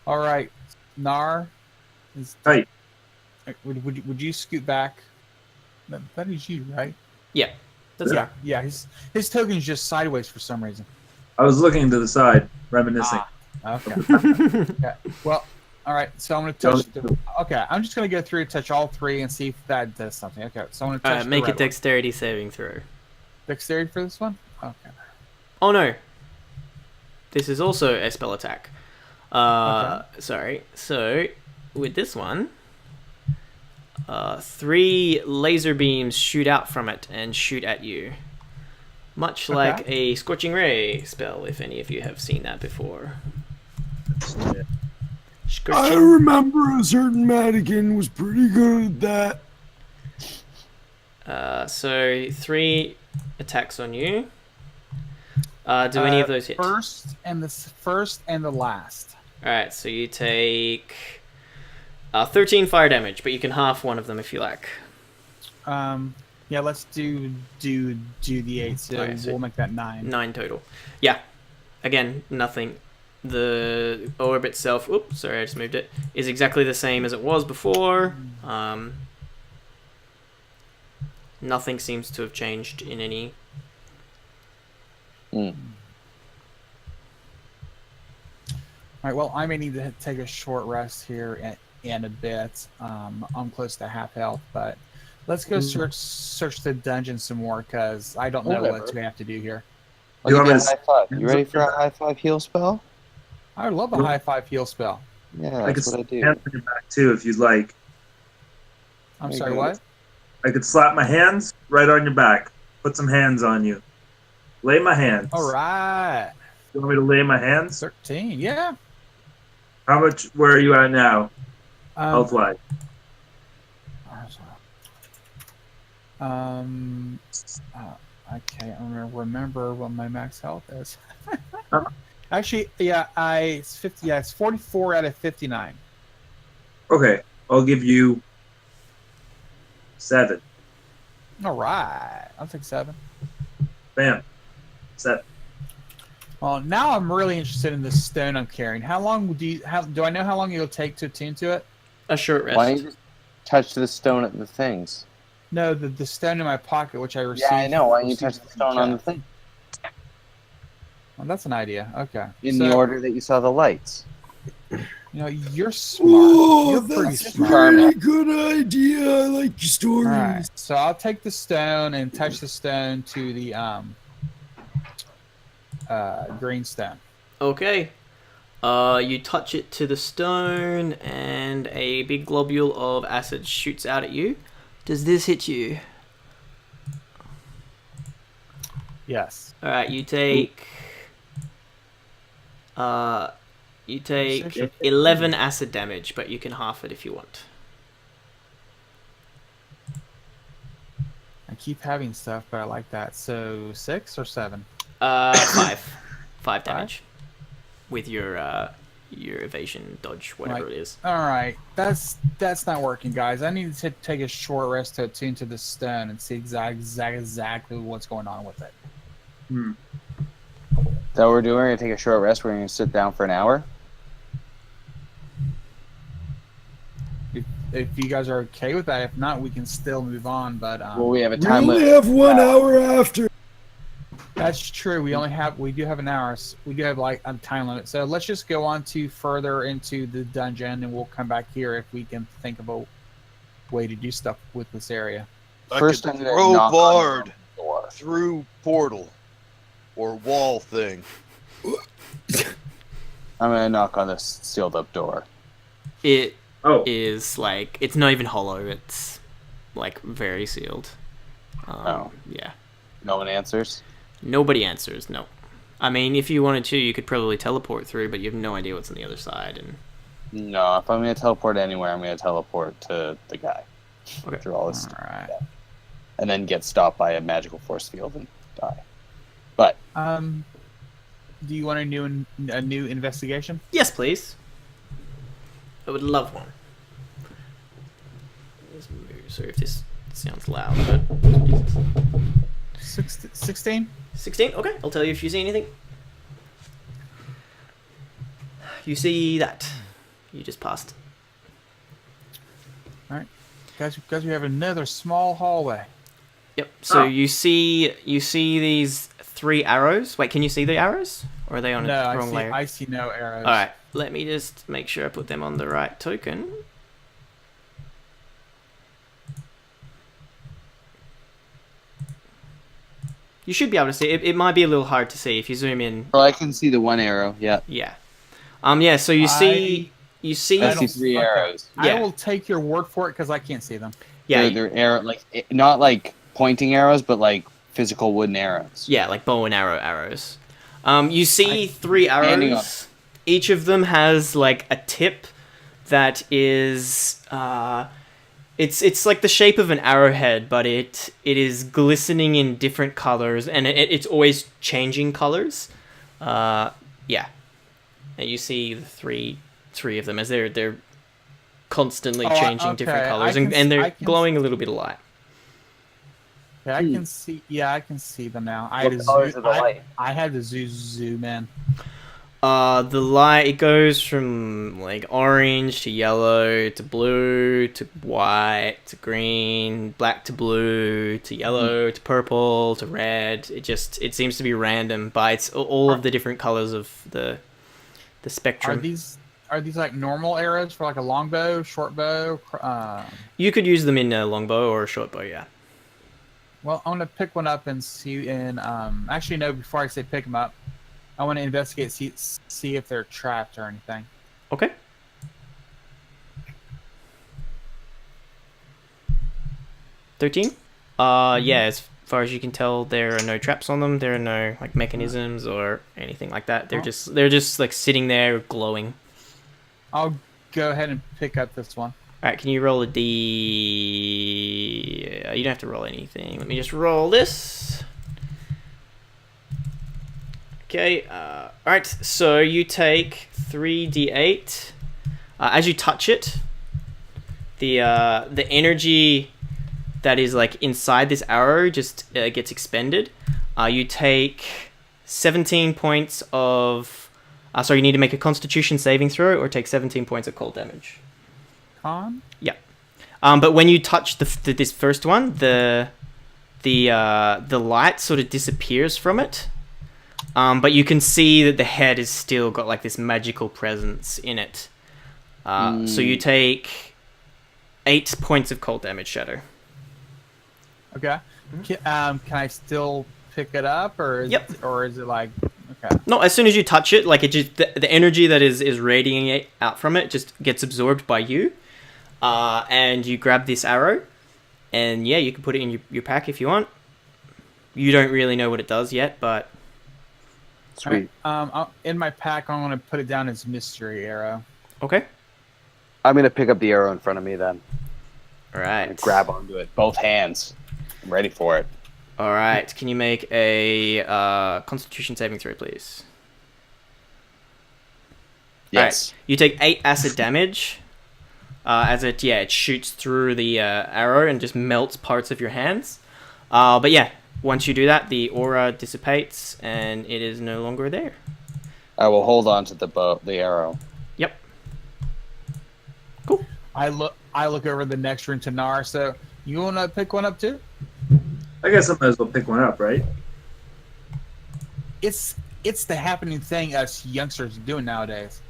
All right, Nar. Right. Would you scoot back? That is you, right? Yeah. That's yeah. His token's just sideways for some reason. I was looking to the side, reminiscing. Okay. Okay. Well, All right, so I'm gonna touch. Okay, I'm just gonna go through, touch all three, and see if that does something. Okay, so I'm gonna touch. Alright, the make a red one. dexterity saving throw. Dexterity for this one. Okay. Oh no. This is also a spell attack. Sorry. So, with this one, 3 laser beams shoot out from it and shoot at you. Much like a Scorching Ray spell, if any of you have seen that before. I remember a certain Madigan was pretty good at that. So 3 attacks on you. Do any of those hit? First and the last. Alright, so you take 13 fire damage, but you can half one of them if you like. Yeah, let's do the 8, so we'll make that 9. 9 total. Yeah. Again, nothing. The orb itself, oops, sorry, I just moved it, is exactly the same as it was before. Nothing seems to have changed in any. Alright, well, I may need to take a short rest here in a bit. I'm close to half health, but let's go search the dungeon some more, because I don't know what we have to do here. You ready for a high 5 heal spell? I would love a high 5 heal spell. Yeah, that's what I do. Hands on your back too, if you'd like. I'm sorry, what? I could slap my hands right on your back. Put some hands on you. Lay my hands. All right. You want me to lay my hands? 13, yeah. How much? Where are you at now? Health-wise. I can't remember what my max health is. Actually, yeah, it's 50. Yeah, it's 44 out of 59. Okay, I'll give you 7. All right, I'll take 7. Bam. 7. Well, now I'm really interested in this stone I'm carrying. How long do I know how long it'll take to attune to it? A short rest. Why don't you just touch the stone at the things? No, the stone in my pocket, which I received. Yeah, I know. Why don't you touch the stone on the thing? Well, that's an idea. Okay. In the order that you saw the lights. You know, you're smart. Whoa, you're pretty that's a smart. pretty good idea. I like your stories. All right. So I'll take the stone and touch the stone to the green stone. Okay. You touch it to the stone, and a big globule of acid shoots out at you. Does this hit you? Yes. All right. You take 11 acid damage, but you can half it if you want. I keep having stuff, but I like that. So 6 or 7? 5 damage with your evasion dodge, whatever it is. All right, that's not working, guys. I need to take a short rest to attune to the stone and see exactly what's going on with it. Is that what we're doing? We're going to take a short rest. We're going to sit down for an hour. If you guys are okay with that, if not, we can still move on. But well, we have a We time only limit. have 1 hour after. That's true. We do have an hour. We do have like a time limit. So let's just go on to further into the dungeon, and we'll come back here if we can think of a way to do stuff with this area. First, Like I'm a going to knock on crowbarred the door. through portal or wall thing. I'm going to knock on this sealed up door. It Oh, is like, it's not even hollow. It's like very sealed. Yeah. No one answers. Nobody answers. No. I mean, if you wanted to, you could probably teleport through, but you have no idea what's on the other side. And No, if I'm going to teleport anywhere, I'm going to teleport to the guy. Okay. Through all this All right. and then get stopped by a magical force field and die. But Do you want a new investigation? yes, please. I would love one. Let's move. Sorry if this sounds loud, but 16. 16. Okay, I'll tell you if you see anything. You see that. You just passed. All right, guys, we have another small hallway. Yep. So you see these 3 arrows. Wait, can you see the arrows? Or are they on No, a wrong layer? I see no arrows. All right. let me just make sure I put them on the right token. You should be able to see it. It might be a little hard to see if you zoom in. Oh, I can see the one arrow. Yeah. Yeah. Yeah. So you see. I see 3 arrows. Yeah. I will take your word for it because I can't see them. Yeah. They're arrow not like pointing arrows, but like physical wooden arrows. Yeah, like bow and arrows. You see 3 arrows. Each of them has like a tip that is it's like the shape of an arrowhead, but it is glistening in different colors, and it's always changing colors. Yeah, and you see the three of them as they're constantly changing different colors, and they're glowing a little bit of light. Yeah, I can see. Yeah, I can see them now. I had to zoom in. The light, it goes from like orange to yellow to blue to white to green, black to blue to yellow to purple to red. It seems to be random, but it's all of the different colors of the spectrum. Are these like normal arrows for like a longbow, short bow? You could use them in a longbow or a short bow, yeah. Well, I'm gonna pick one up and see. And actually, no. Before I say pick them up, I want to investigate, see if they're trapped or anything. Okay. $13? Yeah, as far as you can tell, there are no traps on them. There are no like mechanisms or anything like that. They're just like sitting there glowing. I'll go ahead and pick up this one. Alright, can you roll a D? You don't have to roll anything. Let me just roll this. Okay, alright, so you take 3d8. As you touch it, the energy that is like inside this arrow just gets expended. You take 17 points of... sorry, you need to make a Constitution saving throw or take 17 points of cold damage. Con? Yeah. But when you touch this first one, the light sort of disappears from it. But you can see that the head has still got like this magical presence in it. So you take 8 points of cold damage, Shadow. Okay. Can I still pick it up, or is it like... Okay. No, as soon as you touch it, like it just the energy that is radiating out from it just gets absorbed by you. And you grab this arrow, and yeah, you can put it in your pack if you want. You don't really know what it does yet, but sweet. In my pack, I'm gonna put it down as mystery arrow. Okay. I'm gonna pick up the arrow in front of me then. All right. Grab onto it, both hands. I'm ready for it. All right. Can you make a Constitution saving throw, please? Yes. Right. You take 8 acid damage. As it shoots through the arrow and just melts parts of your hands. But yeah, once you do that, the aura dissipates and it is no longer there. I will hold on to the arrow. Yep. Cool. I look over the next room to Nar. So you want to pick one up too? I guess I might as well pick one up, right? It's the happening thing us youngsters are doing nowadays.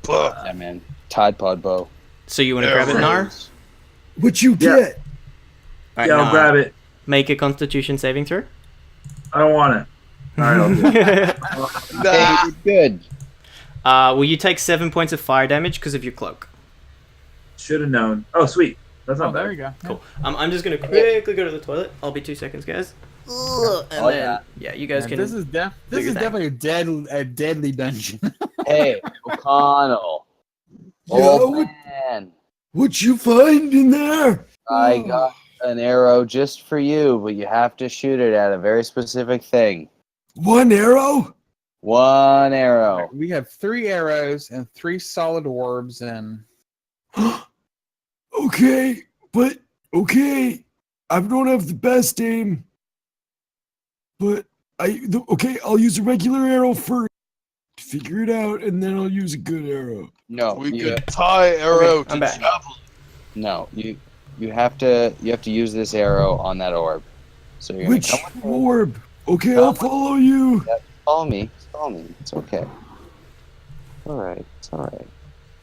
Yeah, man. Tide Pod bow. So you want to grab it, Nar? What you get? Right, I'll grab it. Make a Constitution saving throw. I don't want it. All right, I'll do it. Hey, good. Well, you take 7 points of fire damage because of your cloak. Should have known. Oh, sweet. That's not bad. There you go. Cool. I'm just gonna quickly go to the toilet. I'll be 2 seconds, guys. Yeah, you guys can. This is definitely a deadly dungeon. Hey, O'Connell. Yo, Man, what you find in there? I got an arrow just for you, but you have to shoot it at a very specific thing. One arrow? One arrow. We have 3 arrows and 3 solid orbs and... Okay, I don't have the best aim, but I'll use a regular arrow first to figure it out, and then I'll use a good arrow. No, We could tie arrow to javelin. No, you have to use this arrow on that orb. So you're Which gonna come with me. orb? Okay, I'll follow you. Yep, follow me. It's okay. Alright, it's alright.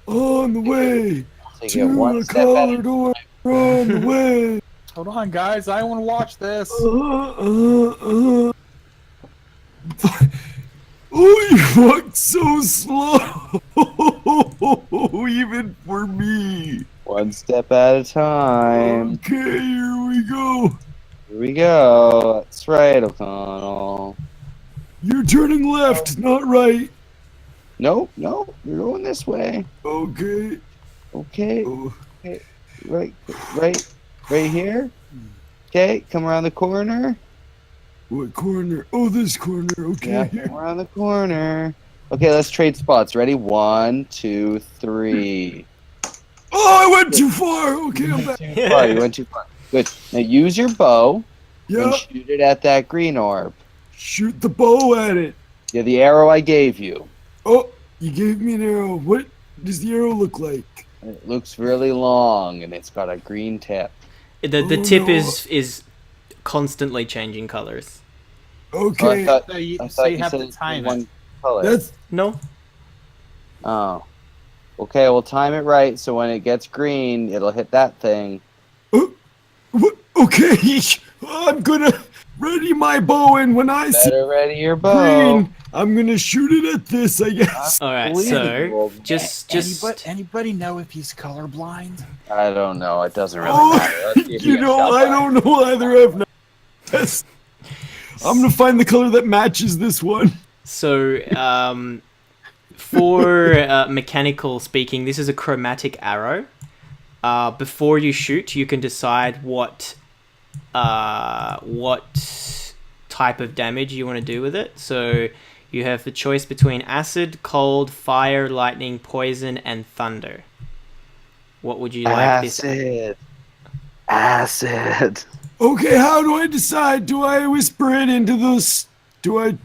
On the way Take it to one the step at a collar door. On the way. Hold on, guys. I want to watch this. Oh, you walked so slow. Even for me. one step at a time. Okay, here we go. Here we go. That's right, O'Connell. You're turning left, not right. Nope, nope. You're going this way. Okay. Okay. Oh, Right here. Okay, come around the corner. what corner? Oh, this corner. Okay. Yeah, come around the corner. Okay, let's trade spots. Ready? 1, 2, 3. Oh, I went too far. Okay, I'm back. Oh, you went too far. Good. Now use your bow Yeah. and shoot it at that green orb. Shoot the bow at it. Yeah, the arrow I gave you. Oh, you gave me an arrow. What does the arrow look like? It looks really long and it's got a green tip. The tip is constantly changing colors. Okay. Oh, So you, I so thought you you have said to it's time one it. color. That's No, Oh. Okay, we'll time it right so when it gets green, it'll hit that thing. okay. I'm gonna ready my bow, and when I see Better ready your bow. green, I'm gonna shoot it at this. I guess. all right. So just Anybody know if he's colorblind? I don't know. It doesn't really Oh, matter. Let's see if you gets know, shot I by don't know either. I've not. Yes. I'm gonna find the color that matches this one. So, for mechanical speaking, this is a chromatic arrow. Before you shoot, you can decide what type of damage you want to do with it. So you have the choice between acid, cold, fire, lightning, poison, and thunder. What would you like this? Acid. Okay, how do I decide? Do I whisper it into those? Do I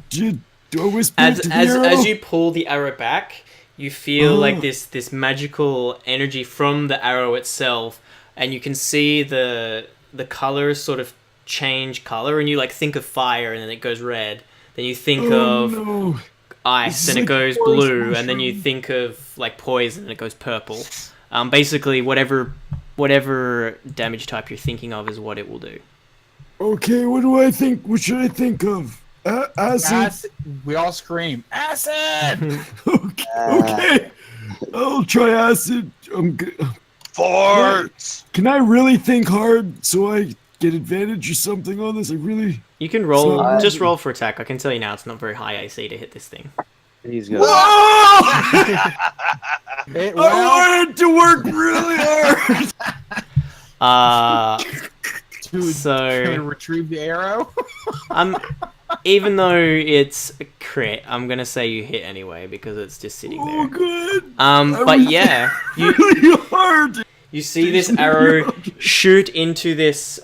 whisper it to the arrow? As you pull the arrow back, you feel like this magical energy from the arrow itself, and you can see the colors sort of change color, and you like think of fire, and then it goes red. Then you think of no. ice, This and is it goes like forest blue, and then you mushroom. think of like poison, and it goes purple. Basically, whatever damage type you're thinking of is what it will do. Okay, what do I think? What should I think of? Acid. We all scream, acid! Okay. I'll try acid. I'm good. Farts. Can I really think hard so I get advantage or something on this? I really. You can roll, So- just roll for attack. I can tell you now, it's not very high AC to hit this thing. He's gonna. Whoa! It, I wanted to work really hard. to So retrieve the arrow. even though it's a crit, I'm gonna say you hit anyway because it's just sitting Oh, there. good. But yeah, Really hard. you see this arrow shoot into this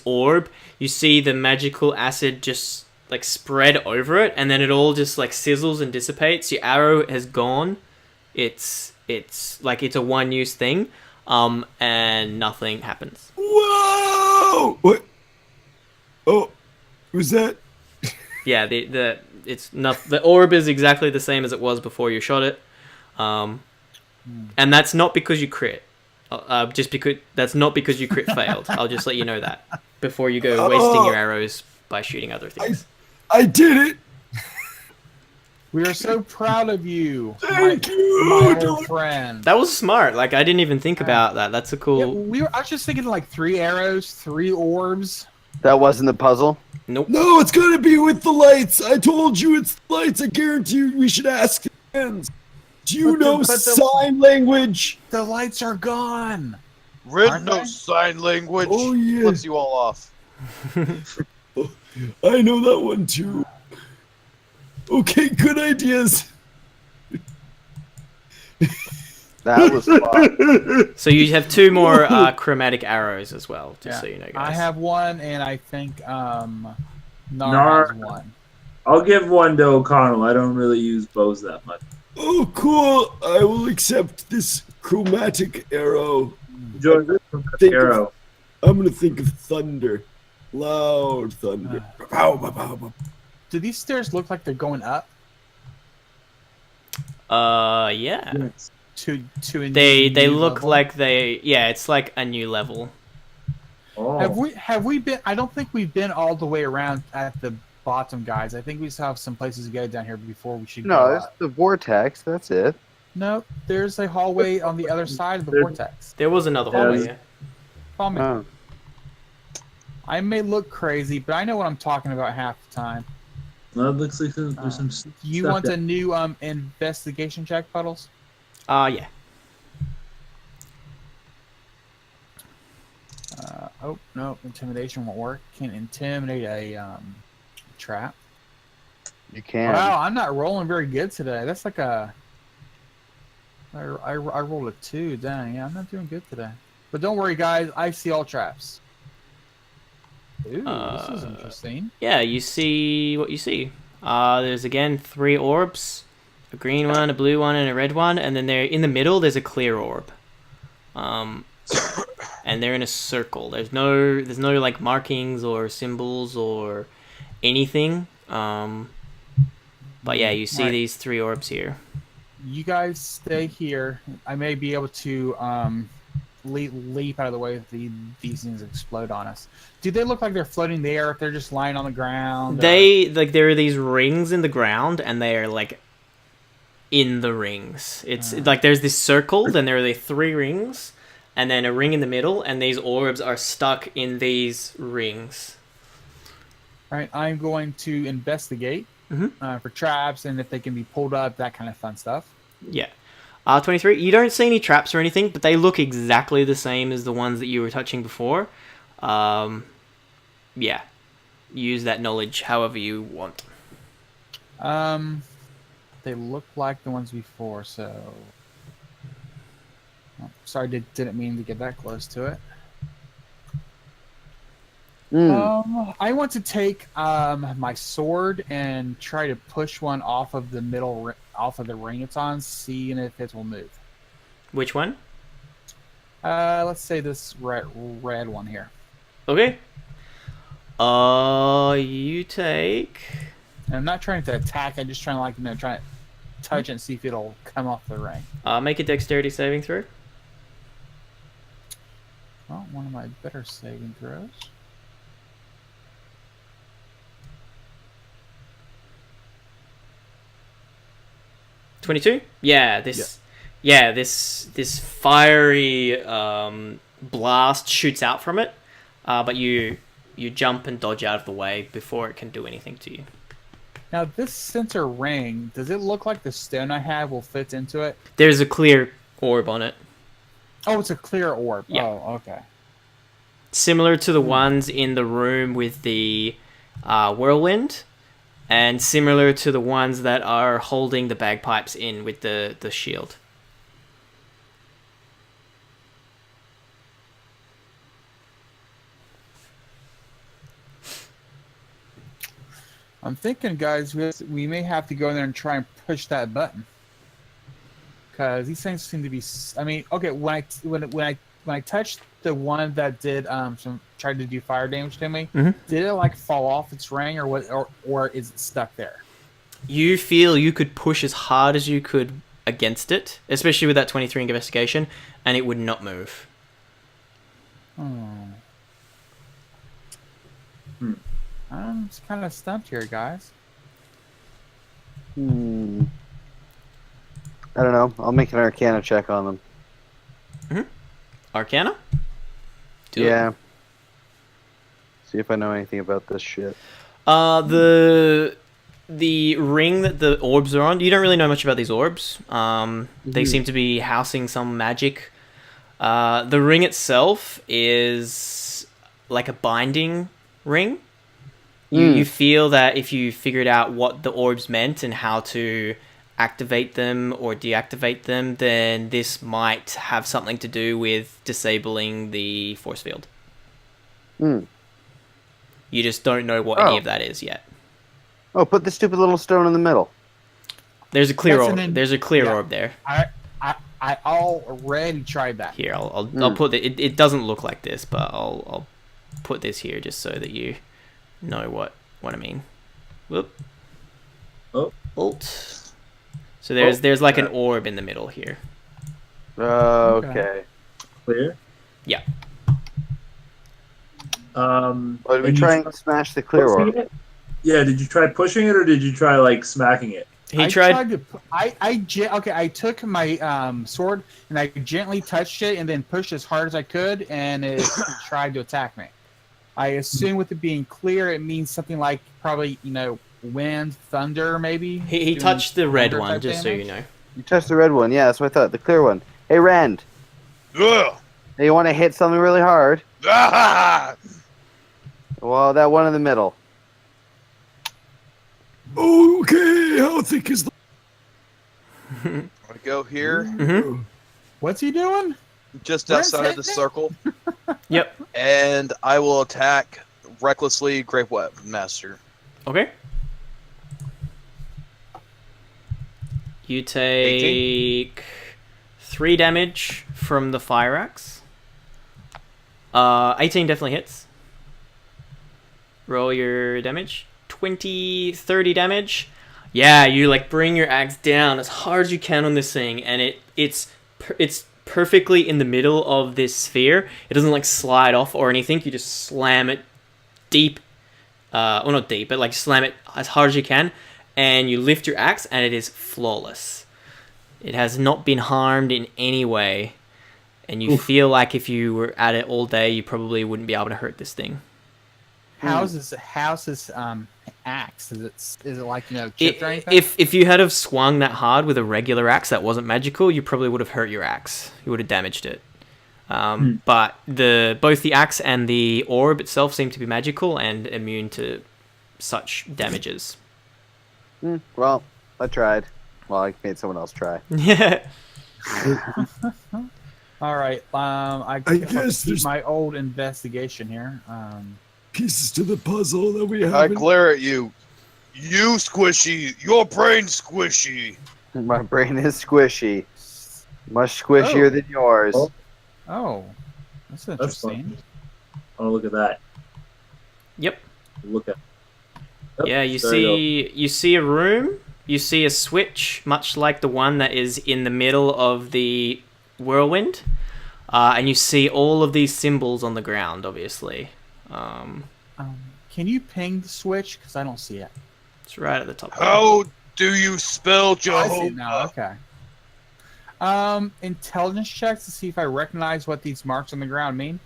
orb. You see the magical acid just like spread over it, and then it all just like sizzles and dissipates. Your arrow has gone. It's like it's a one-use thing, and nothing happens. Whoa! What? Oh, was that? Yeah, the orb is exactly the same as it was before you shot it, and that's not because you crit. That's not because you crit failed. I'll just let you know that before you go wasting your arrows by shooting other things. I did it. We are so proud of you, Thank my you. old friend. That was smart. Like I didn't even think about that. That's a Yeah, cool. I was just thinking like 3 arrows, 3 orbs. That wasn't the puzzle. Nope. No, it's gonna be with the lights. I told you it's the lights. I guarantee you we should ask the friends. Do you know sign language? The lights are gone. Red Aren't no they? sign language. Oh, yeah. Flips you all off. I know that one too. Okay, good ideas. That was fun. So you have 2 more chromatic arrows as well, just so you know, guys. I have one, and I think Nar Nar- has one. I'll give one to O'Connell. I don't really use bows that much. Oh, cool. I will accept this chromatic arrow. Enjoy this Think of- arrow. I'm gonna think of thunder. Loud thunder. Pow, pow, pow, pow. Do these stairs look like they're going up? Yeah. Yes. To a They new look level? like it's like a new level. Oh. Have we been? I don't think we've been all the way around at the bottom, guys. I think we still have some places to go down here before we should No, go it's up. the vortex. That's it. No, there's a hallway on the other side of the There- vortex. There was another Yeah, hallway. this- Yeah. Follow me. Oh. I may look crazy, but I know what I'm talking about half the time. Well, it looks like there's some. You stuff want there. a new investigation check, Puddles? Yeah. Oh no, intimidation won't work. Can't intimidate a trap. You can. Wow, I'm not rolling very good today. That's like a. I rolled a 2. Dang, yeah, I'm not doing good today. But don't worry, guys. I see all traps. Ooh, this is interesting. Yeah, you see what you see. There's again 3 orbs, a green one, a blue one, and a red one, and then there in the middle there's a clear orb. And they're in a circle. There's no like markings or symbols or anything. But yeah, you see Right. these 3 orbs here. You guys stay here. I may be able to leap out of the way if these things explode on us. Do they look like they're floating there? If they're just lying on the ground? There are these rings in the ground, and they are like in the rings. It's like there's this circle, then there are the 3 rings, and then a ring in the middle, and these orbs are stuck in these rings. All right, I'm going to investigate for traps and if they can be pulled up, that kind of fun stuff. Yeah. 23. You don't see any traps or anything, but they look exactly the same as the ones that you were touching before. Yeah. Use that knowledge however you want. They look like the ones before, so. Oh, sorry, didn't mean to get that close to it. I want to take my sword and try to push one off of the middle, off of the ring it's on, seeing if it will move. Which one? Let's say this red one here. Okay. You take... And I'm not trying to attack. I'm just trying to trying to touch it and see if it'll come off the ring. Make a dexterity saving throw. Well, one of my better saving throws. $22? Yeah, this fiery blast shoots out from it, but you jump and dodge out of the way before it can do anything to you. Now, this center ring, does it look like the stone I have will fit into it? There's a clear orb on it. Oh, it's a clear orb. Yeah. Oh, okay. Similar to the ones in the room with the whirlwind, and similar to the ones that are holding the bagpipes in with the shield. I'm thinking, guys, we may have to go in there and try and push that button. Because these things seem to be... I mean, okay, when I touched the one that did tried to do fire damage to me, did it like fall off its ring or what, or is it stuck there? You feel you could push as hard as you could against it, especially with that 23 investigation, and it would not move. I'm just kind of stumped here, guys. I don't know. I'll make an Arcana check on them. Arcana? Do Yeah. it. See if I know anything about this shit. The ring that the orbs are on, you don't really know much about these orbs. They seem to be housing some magic. The ring itself is like a binding ring. You feel that if you figured out what the orbs meant and how to activate them or deactivate them, then this might have something to do with disabling the force field. You just don't know what any of that is yet. Oh, put the stupid little stone in the middle. There's a clear orb. There's a clear orb there. I already tried that. Here, I'll put it. It doesn't look like this, but I'll put this here just so that you know what I mean. Whoop. Oh. Alt. So there's like an orb in the middle here. Okay. Clear. Yeah. Are we and you trying tried to smash the clear pushing orb? it? Yeah. Did you try pushing it, or did you try like smacking it? He tried. to. I took my sword and I gently touched it and then pushed as hard as I could, and it tried to attack me. I assume with it being clear, it means something like probably wind, thunder, maybe. He Doing touched the red thunder one, type just so you damage? know. You touched the red one. Yeah, that's what I thought. The clear one. Hey, Rand. Ugh. Hey, you want to hit something really hard? Ah! Well, that one in the middle. Okay, how thick is the... I'm gonna go here, Mm-hmm. What's he doing? just Where's outside of the that thing? circle, Yep. and I will attack recklessly, Great Weapon Master. Okay. You take 3 damage from the fire axe. 18 definitely hits. Roll your damage. 30 damage. Yeah, you like bring your axe down as hard as you can on this thing, and it's perfectly in the middle of this sphere. It doesn't like slide off or anything. You just slam it deep. Well, not deep, but like slam it as hard as you can, and you lift your axe, and it is flawless. It has not been harmed in any way, and you feel like if you were at it all day, you probably wouldn't be able to hurt this thing. How's this axe? Is it like chipped or anything? If you had have swung that hard with a regular axe that wasn't magical, you probably would have hurt your axe. You would have damaged it. But both the axe and the orb itself seem to be magical and immune to such damages. Well, I tried. Well, I made someone else try. Yeah. All right. I guess I'll keep there's- my old investigation here. pieces to the puzzle that we I have? glare at you. You squishy. Your brain squishy. My brain is squishy. Much squishier than yours. Oh, that's That's interesting. fun. Oh, look at that. Yep. Look at. Yeah, you there you see a room. You see a switch, much like the one that is in the middle of the whirlwind, and you see all of these symbols on the ground. Obviously, Can you ping the switch? Because I don't see it. it's right at the top. How do you spell I see it now. Jehovah? Okay. Intelligence checks to see if I recognize what these marks on the ground mean.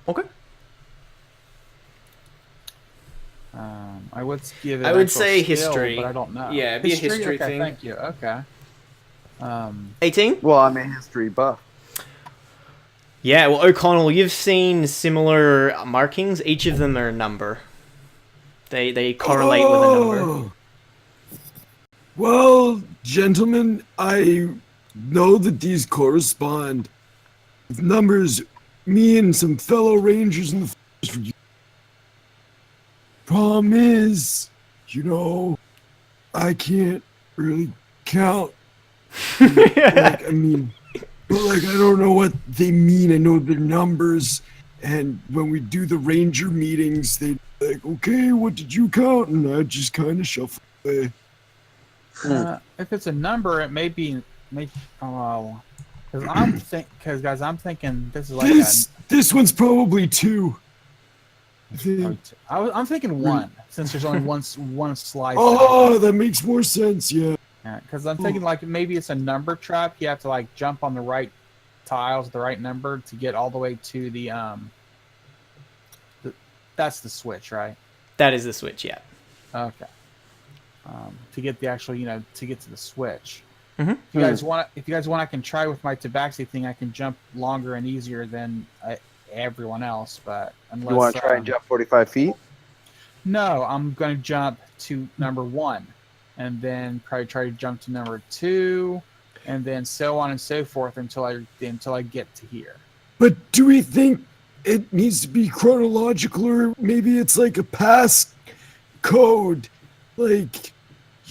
Okay. I would give it. I would actual say skill, history. but I don't know. Yeah, it'd be a history okay, thing. Thank you. Okay. 18. Well, I'm a history buff. Yeah, well, O'Connell, you've seen similar markings. Each of them are a number. They correlate with a number. Oh. Well, gentlemen, I know that these correspond with numbers me and some fellow rangers in the forest. Problem is, I can't really count. I don't know what they mean. I know their numbers, and when we do the ranger meetings, they like, okay, what did you count? And I just kind of shuffle away. If it's a number, it may be. Because guys, I'm thinking this is like This one's probably 2. I'm thinking 1, since there's only one slice. Oh, that makes more sense. Yeah. Because I'm thinking like maybe it's a number trap. You have to like jump on the right tiles, the right number to get all the way to the that's the switch, right? That is the switch, yeah. Okay. To get the actual, to get to the switch. Mhm. If you guys want, I can try with my tabaxi thing. I can jump longer and easier than everyone else, but unless You want to try and jump 45 feet? No, I'm going to jump to number 1, and then probably try to jump to number 2, and then so on and so forth until I get to here. But do we think it needs to be chronological, or maybe it's like a pass code, like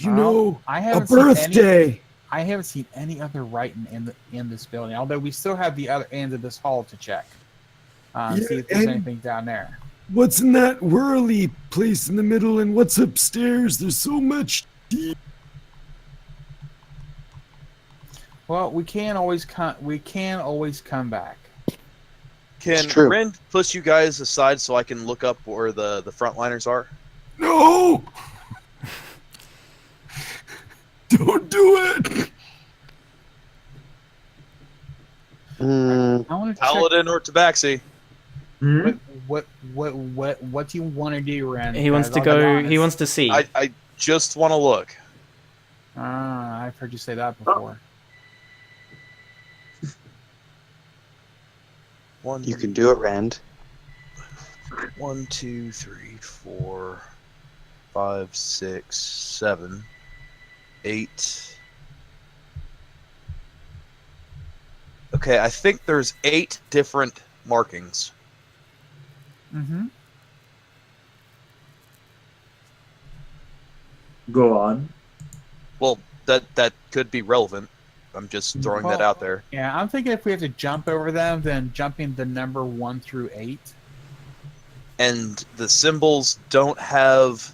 I a haven't seen any- birthday? I haven't seen any other writing in this building, although we still have the other end of this hall to check. See if there's and- anything down there. What's in that whirly place in the middle, and what's upstairs? There's so much. Well, we can always come. We can always come back. Can true. Ren push you guys aside so I can look up where the frontliners are? No! Don't do it! Mm, I want to check. Paladin or Tabaxi? Hmm? What do you want to do, Ren? He wants 'Cause to I'll be go. honest. He wants to see. I just want to look. I've heard you say that before. One, you can do it, Rand. 1, 2, 3, 4, 5, 6, 7, 8. Okay, I think there's 8 different markings. Mm-hmm. Go on. Well, that could be relevant. I'm just throwing that Well, out there. Yeah, I'm thinking if we have to jump over them, then jumping the number 1 through 8. And the symbols don't have.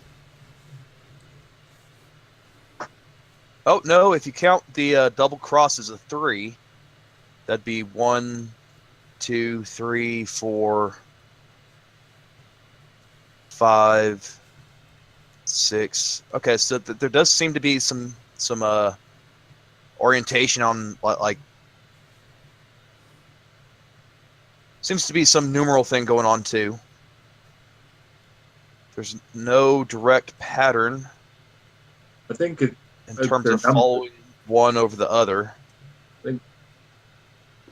Oh no! If you count the double cross as a 3, that'd be 1, 2, 3, 4, 5, 6. Okay, so there does seem to be some orientation on like. Seems to be some numeral thing going on too. There's no direct pattern I think it. in Like terms they're of following one over the other.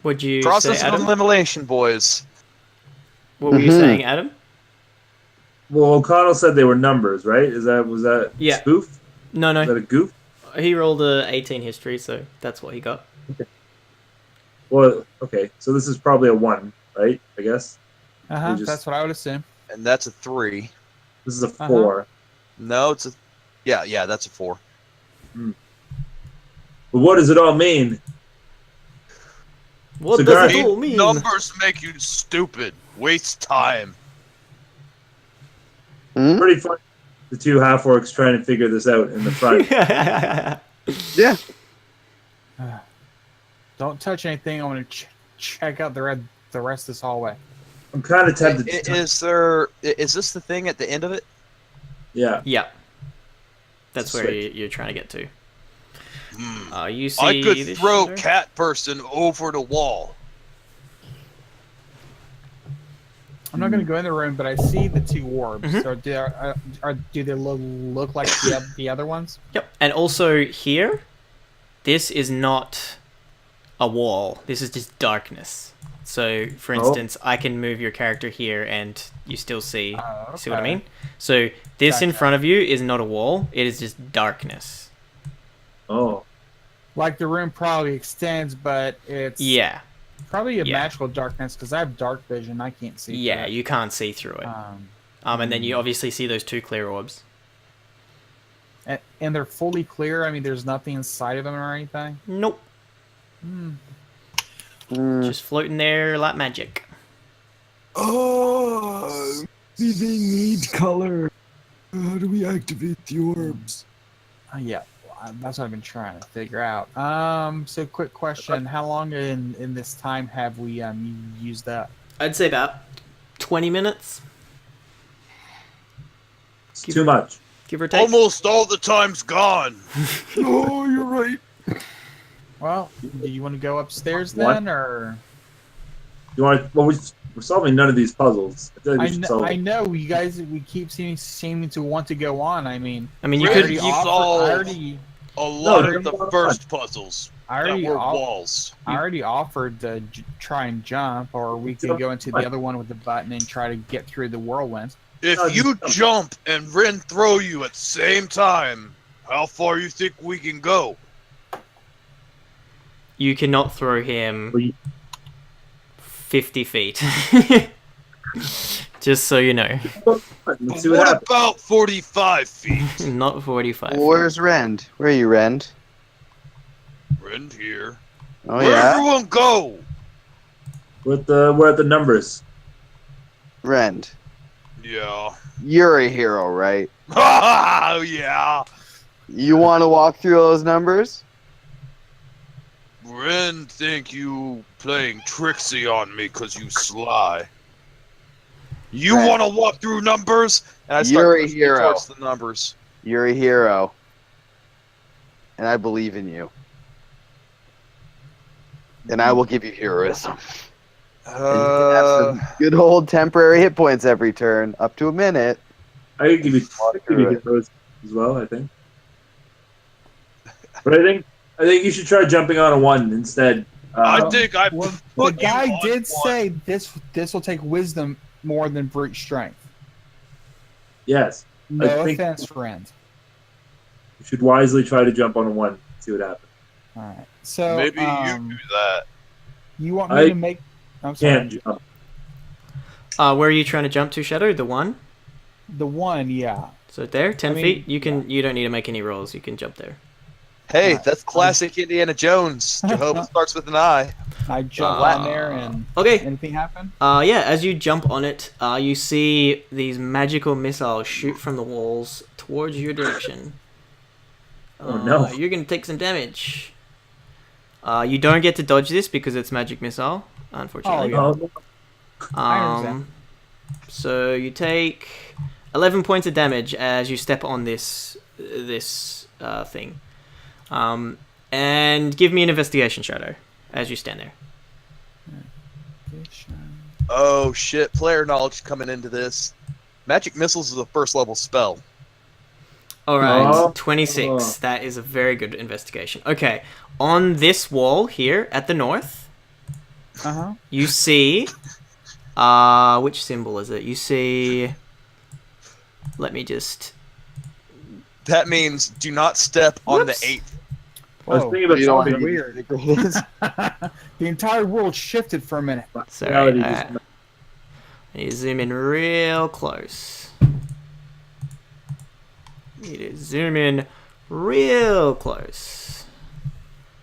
Would you Process say, of Adam? elimination, boys. What were you Mhm. saying, Adam? Well, O'Connell said they were numbers, right? Was that Yeah. spoof? No, Is that no. a goof? He rolled a 18 history, so that's what he got. Well, okay. So this is probably a 1, right? I guess Uh-huh, just- that's what I would assume. And that's a 3. this is a 4. No, it's a. Yeah, that's a 4. But what does it all mean? What Cigar- does it all mean? Numbers make you stupid. Waste time. Hmm? Pretty fun. The 2 half orcs trying to figure this out in the front. Yeah. Don't touch anything. I want to check out the rest of this hallway. I'm kind of tempted. Is this the thing at the end of it? Yeah. Yeah. That's where Sweet. you're trying to get to. Hmm. You see I could this throw shadow? cat person over the wall. I'm not going to go in the room, but I see the 2 orbs. Mhm. So do they look like the other ones? Yep. And also here, this is not a wall. This is just darkness. So, for instance, I can move your character here, and you still see. Oh, See what I okay. mean? So this in Gotcha. front of you is not a wall. It is just darkness. Oh. Like the room probably extends, but it's Yeah. probably a Yeah. magical darkness because I have dark vision. I can't see. Yeah. through You can't see through it. it. And then Hmm. you obviously see those 2 clear orbs. And they're fully clear. I mean, there's nothing inside of them or anything. Nope. Hmm. Just floating there like magic. Oh, maybe they need color. How do we activate the orbs? Yeah, that's what I've been trying to figure out. So quick question: how long in this time have we used that? I'd say about 20 minutes, It's too much. give or take. Almost all the time's gone. Oh, you're right. Well, do you want to go upstairs What? then, or? You want? Well, we're solving none of these puzzles. I feel like we should solve I know you guys. We keep seeming to want to go on. I mean, I mean, you Really? could. already You offered- solve- I already, A lot No, of the they're first puzzles I that already, were off- walls. I already offered to try and jump, or we could go into the other one with the button and try to get through the whirlwind. If No, you just- jump and Ren throw you at the same time, how far you think we can go? You cannot throw him Well, you- 50 feet. Just so you know. Let's But see what what happens. about 45 feet? Not 45. Where's Rend? Where are you, Rend? Ren here. Oh, Where yeah? everyone go? We're at the numbers. Rend. Yeah. You're a hero, right? Oh yeah. You want to walk through those numbers? Ren think you playing tricksy on me because you sly. You Ren. want to walk through numbers? And I You're start a pushing hero. towards the numbers. You're a hero. And I believe in you. And I will give you heroism. And you can have some good old temporary hit points every turn, up to a minute. I could give you Walk through it. those as well, I think. But I think you should try jumping on a 1 instead. I think I Well, put the guy you on did one. say this will take wisdom more than brute strength. Yes. No think- offense, friend. You should wisely try to jump on a 1. See what happens. All right. So Maybe you do that. you want me I to make? I'm sorry. Can't jump. Where are you trying to jump to, Shadow? The one? The 1, yeah. So there, 10 I mean, feet. You don't need to make any rolls. You can jump there. Hey, Alright. that's classic Indiana Jones. Jehovah starts with an I. I jump Wow. on there and Okay. anything happen? Yeah, as you jump on it, you see these magical missiles shoot from the walls towards your direction. Oh, no. You're gonna take some damage. You don't get to dodge this because it's magic missile, unfortunately. Oh, Oh, I understand. So you take 11 points of damage as you step on this thing. And give me an investigation, Shadow, as you stand there. Oh shit, player knowledge coming into this. Magic missiles is a first level spell. Alright, Oh. 26. That is a very good investigation. Okay, on this wall here at the north, Uh-huh. you see... which symbol is it? You see... Let me just... That means do not step on the Whoops. 8th. I was Whoa. thinking about You don't something have weird. The entire world shifted for a minute. Sorry, Reality I need to zoom in real close. Need to zoom in real close.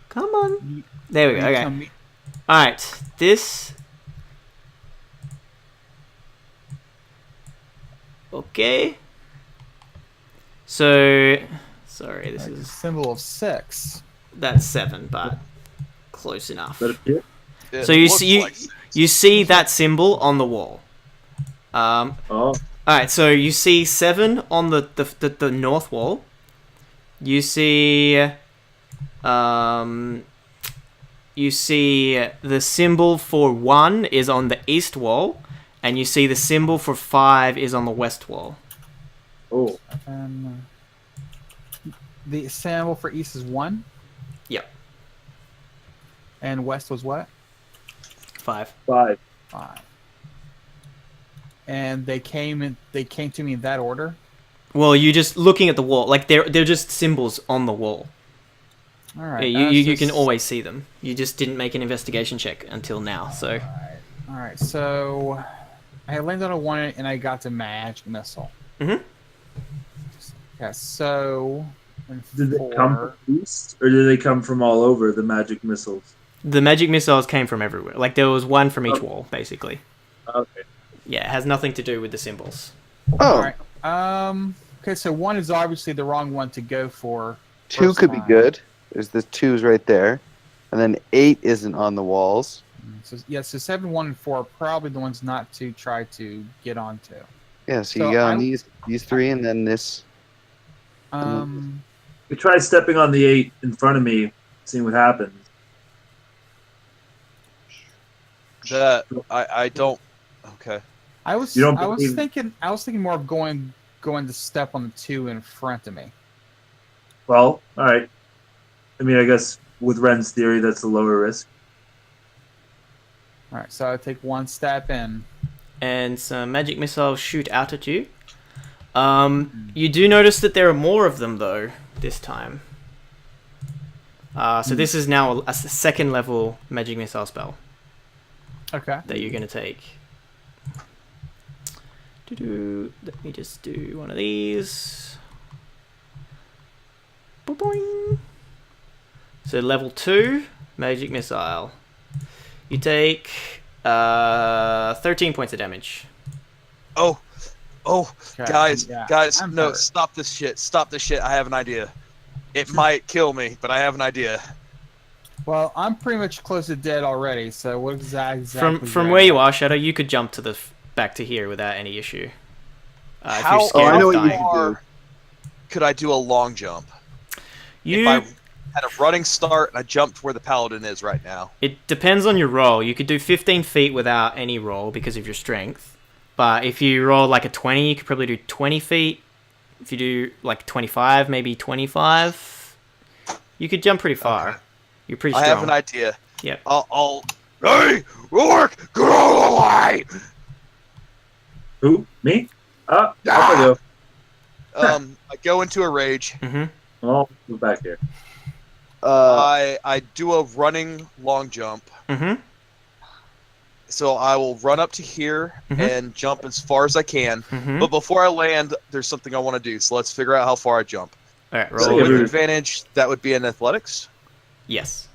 Come on. There we go, You okay. tell me- Alright, this... Okay. So... Sorry, this like a is... symbol of 6. That's 7, but... Close enough. But it- It So you looks see... like You see that symbol on the wall. Oh, Alright, so you see 7 on the north wall. You see... You see the symbol for 1 is on the east wall. And you see the symbol for 5 is on the west wall. oh. The symbol for east is 1. Yep. And west was what? 5. 5. 5. And they came to me in that order. Well, you just looking at the wall. Like, they're just symbols on the wall. All Yeah, right. you can always see them. You just didn't make an investigation check until now, so... All right. So I landed on a 1 and I got the magic missile. Mhm. Yeah. So. Did they come from the east, or did they come from all over, the magic missiles? The magic missiles came from everywhere. Like, there was one from each Okay. wall, basically. Okay. Yeah, it has nothing to do with the symbols. All Oh, right. Okay. So 1 is obviously the wrong one to go for. 2 first could be time. good. There's the 2s right there. And then 8 isn't on the walls. So yeah. So 7, 1, and 4 are probably the ones not to try to get onto. Yeah, so So you got I- these 3 and then this. You try stepping on the 8 in front of me, seeing what happens. that. I don't. Okay. I was You don't I was believe- thinking more of going to step on the 2 in front of me. Well, all right. I mean, I guess with Ren's theory, that's a lower risk. All right, so I take 1 step in. And some magic missiles shoot out at you. You do notice that there are more of them, though, this time. So this is now a second level magic missile spell Okay. that you're going to take. Let me just do one of these. Boing. So level 2 magic missile. You take 13 points of damage. Oh, Okay. guys, Yeah, guys, I'm no, hurt. stop this shit. Stop this shit. I have an idea. It might kill me, but I have an idea. Well, I'm pretty much close to dead already. So what exactly? From where you are, Shadow, you could jump to the back to here without any issue. If How you're scared I know of what you dying. can do. far could I do a long jump? You If I had a running start and I jumped where the paladin is right now. It depends on your roll. You could do 15 feet without any roll because of your strength. But if you roll like a 20, you could probably do 20 feet. If you do like 25, maybe 25, you could jump pretty far. Okay. You're pretty I strong. have an idea. Yep. Hey, Rourke, go away! Who? Me? Off I go. I go into a rage. Mm-hmm. I'll move back here. I do a running long jump. Mm-hmm. So I will run up to here and jump as far as I can. Mm-hmm. But before I land, there's something I want to do. So let's figure out how far I jump. All right, So roll. with advantage, that would be in athletics. Yes.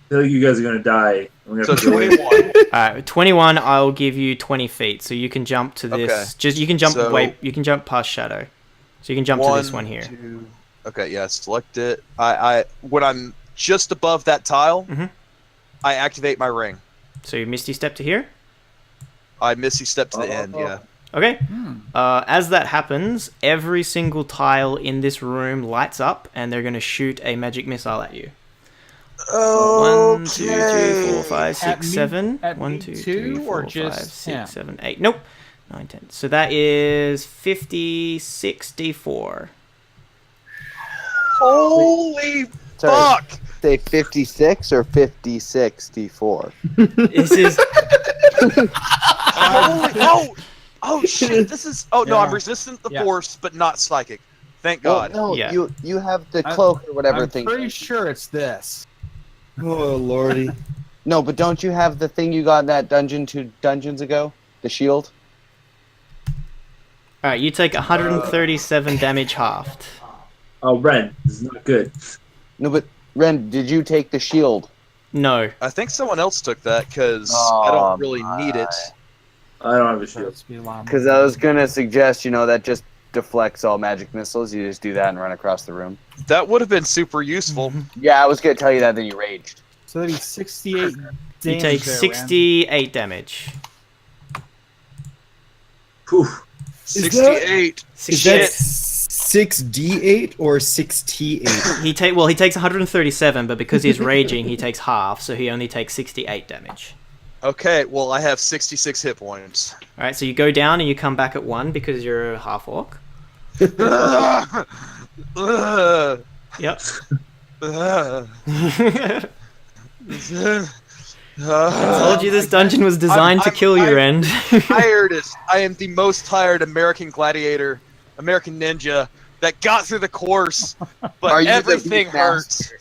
I feel like you guys are gonna die. I'm gonna So have to wait. 21. All right, 21. I'll give you 20 feet, so you can jump to this. Okay. Just you can jump So- You can jump past Shadow, so you can jump to this one here. Two. Okay, yeah, select it. I when I'm just above that tile, Mhm. I activate my ring. So you misty step to here. I missy step to the end. Yeah. Okay. As that happens, every single tile in this room lights up, and they're going to shoot a magic missile at you. 1, 2, 3, 4, 5, At 6, me- 7. at 1, me 2, too, 3, or 4, just 5, 6, him? 7, 8. Nope. 9, 10. So that is 56 d4. Holy Sorry, fuck! say 56 or 56 D4. This is Oh shit! This is. Oh no, Yeah. I'm resistant to Yeah. force, but not psychic. Thank Well, God. no, Yeah. you have the cloak or whatever I'm thing. pretty sure it's this. Oh lordy. No, but don't you have the thing you got in that dungeon 2 dungeons ago? The shield? Alright, you take 137 damage halved. Oh, Ren, this is not good. No, but Ren, did you take the shield? No. I think someone else took that because I Oh, don't really need it. I don't have a So shield. it's be a lot Because I was gonna suggest, that just deflects all magic missiles. You just do that and run across the room. That would have been super useful. Yeah, I was gonna tell you that, then you raged. So that'd be 68 You damage take there, Ren. 68 damage. Whew. 68. Is that Shit. 6d8 or 6t8? He takes 137, but because he's raging, he takes half, so he only takes 68 damage. Okay, well I have 66 hit points. Alright, so you go down and you come back at 1 because you're a half orc. Yep. I told you this dungeon was designed to kill your end. I am the most tired American gladiator, American ninja that got through the course, Are but you the everything beat hurts.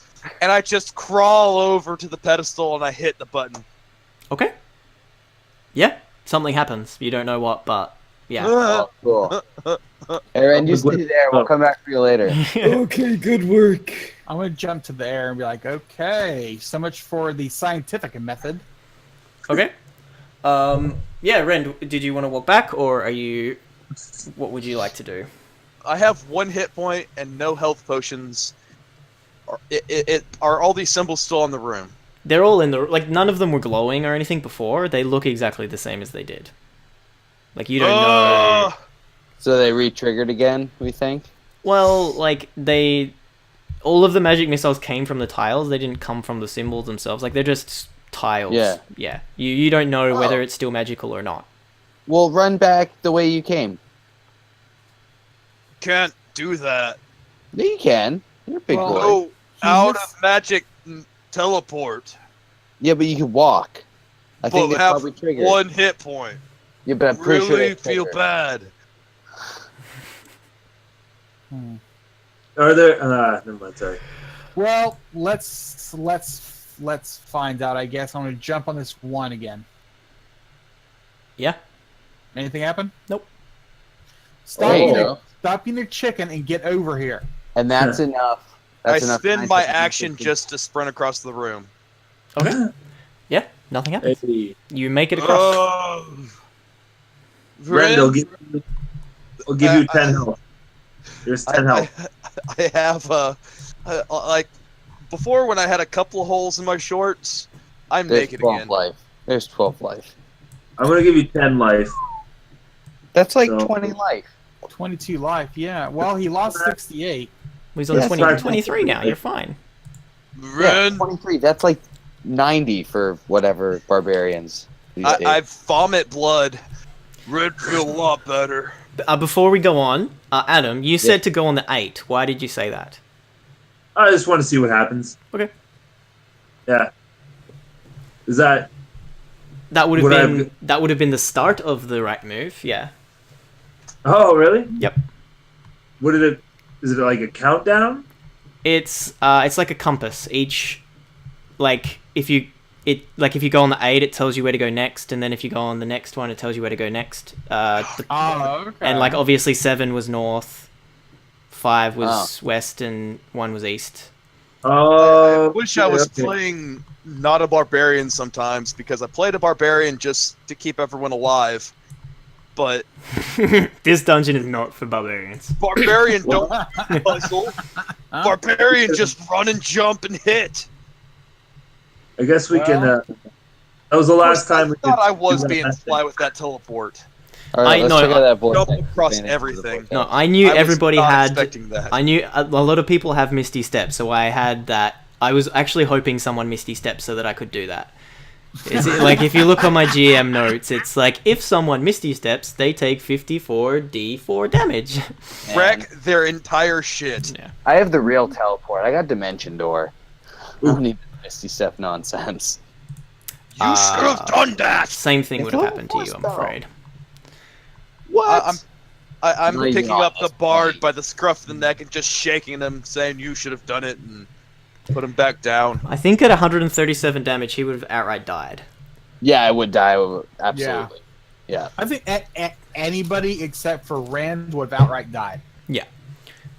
And I just crawl over to the pedestal and I hit the button. Okay. Yeah, something happens. You don't know what, but yeah. Oh, cool. Hey, Ren, you stay there. We'll come back for you later. Okay, good work. I'm gonna jump to the air and be like, okay, so much for the scientific method. Okay. Yeah, Ren, did you want to walk back, or are you... What would you like to do? I have 1 hit point and no health potions. Are all these symbols still in the room? They're all in the... Like, none of them were glowing or anything before. They look exactly the same as they did. Like, you don't know... So they re-triggered again, we think? Well, like, they... All of the magic missiles came from the tiles. They didn't come from the symbols themselves. Like, they're just tiles. Yeah. Yeah. You don't know whether Oh. it's still magical or not. We'll run back the way you came. Can't do that. Yeah, you can. You're a big Well, boy. Go out of magic teleport. Yeah, but you can walk. I But think they have probably triggered. 1 hit point. Yeah, but I'm pretty sure Really they feel triggered. bad. Are there? Never mind. Sorry. Well, let's find out. I guess I'm gonna jump on this one again. Yeah. Anything happen? Nope. Stop There you being go. stop being a chicken and get over here. And that's enough. I That's enough spend my scientific action thinking. just to sprint across the room. Okay. Yeah, nothing happens. Hey, You make it across. Oh. Ren, I'll give you 10 I- health. There's 10 health. I have like before when I had a couple of holes in my shorts, I'm There's naked 12 again. life. There's 12 life. I'm gonna give you 10 life. That's like So- 20 life. 22 life. Yeah. Well, he lost 68. He's on Yeah, 20, sorry. 23 now. You're fine. Yeah, Ren, 23. That's like 90 for whatever barbarians. these days. I vomit blood. Red feel a lot better. Before we go on, Adam, you said to go on the 8. Why did you say that? I just want to see what happens. Okay. Yeah. Is that That would have Would I been have- that would have been the start of the right move. Yeah. Oh, really? Yep. What did it? Is it like a countdown? It's like a compass. Each, like if you go on the 8, it tells you where to go next, and then if you go on the next one, it tells you where to go next. Oh, okay. And like obviously 7 was north, 5 was Oh. west, and 1 was east. I Oh, wish I was okay. playing not a barbarian sometimes, because I played a barbarian just to keep everyone alive. But This dungeon is not for barbarians. barbarian don't puzzle. Barbarian just run and jump and hit. I guess we can. Well- That was the last time we I thought could I was do that being last fly with that teleport. All right, I let's know, check out that voice. jump acting across advantage for the everything. voice No, acting. I knew I was everybody not had. expecting that. I knew a lot of people have Misty Steps, so I had that. I was actually hoping someone Misty Steps so that I could do that. Is it, like if you look on my GM notes, it's like if someone Misty Steps, they take 54d4 damage. Wreck their entire shit. Yeah. I have the real teleport. I got Dimension Door. I don't need the Misty Step nonsense. You should have done that. Same thing would have It's happened to you, I'm almost afraid. What? I'm No, you're picking not. up the bard by the scruff of the neck and just shaking him, saying you should have done it, and put him back down. I think at 137 damage, he would have outright died. Yeah, I would die. Absolutely. Yeah. I think anybody except for Rand would have outright died.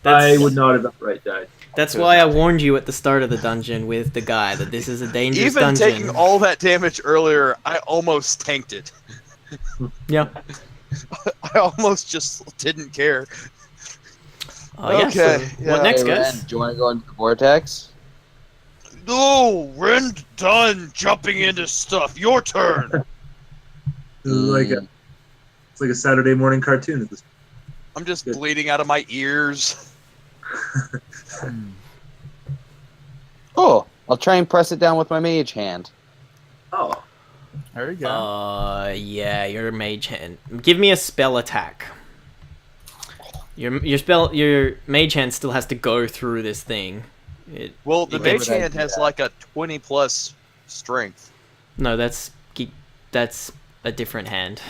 I would not have outright died. That's why I warned you at the start of the dungeon with the guy that this is a dangerous Even dungeon. taking all that damage earlier, I almost tanked it. Yeah. I almost just didn't care. Yeah, so Okay, yeah. what next, Hey, guys? Ren, do you want to go into the vortex? No, Ren done jumping into stuff. Your turn. This is like a, it's like a Saturday morning cartoon at this. I'm just bleeding out of my ears. Oh, I'll try and press it down with my mage hand. Oh, There you go. Yeah, your mage hand. Give me a spell attack. Your mage hand still has to go through this thing. Well, the It mage gets- hand has like a 20 plus strength. No, that's a different hand.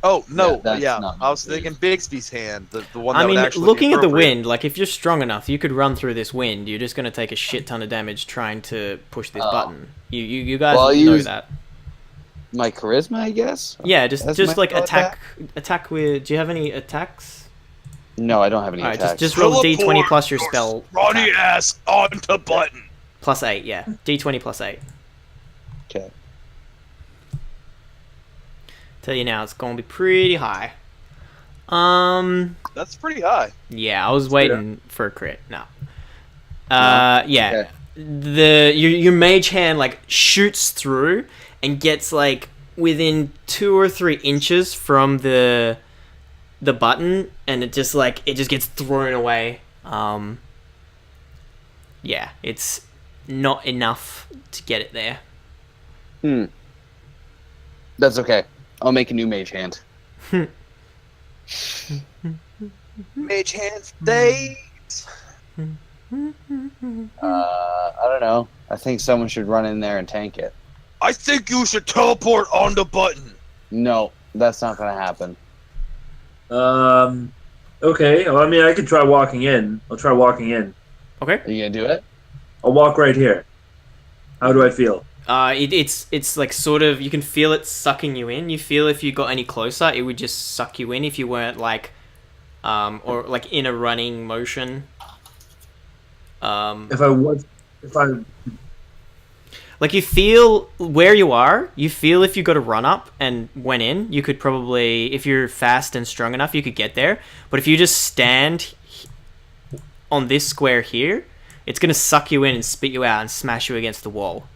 Oh no, Yeah, that's yeah. not I was mage. thinking Bigsby's hand, the one. I That mean, would actually looking be at the appropriate. wind, like if you're strong enough, you could run through this wind. You're just gonna take a shit ton of damage trying to push this Oh. button. You guys Well, I'll know use- that. My charisma, I guess? Yeah, just That's just my like spell attack with. Do you have any attacks? No, I don't have any All right, attacks. just roll d20 Teleport plus your spell. Ronnie attack. ass onto button. Plus 8, yeah. d20 plus 8. Okay. Tell you now, it's gonna be pretty high. That's pretty high. Yeah, I was waiting for a crit. No. Yeah. Okay. Your mage hand like shoots through and gets like within 2 or 3 inches from the button, and it just gets thrown away. Yeah, it's not enough to get it there. That's okay. I'll make a new mage hand. Mage hand fades. I don't know. I think someone should run in there and tank it. I think you should teleport on the button. No, that's not gonna happen. Okay. Well, I mean, I could try walking in. I'll try walking in. Okay. Are you gonna do it? I'll walk right here. How do I feel? It's like sort of, you can feel it sucking you in. You feel if you got any closer, it would just suck you in if you weren't like, or like in a running motion. If I Like you feel where you are. You feel if you got to run up and went in, you could probably, if you're fast and strong enough, you could get there. But if you just stand on this square here, it's gonna suck you in and spit you out and smash you against the wall.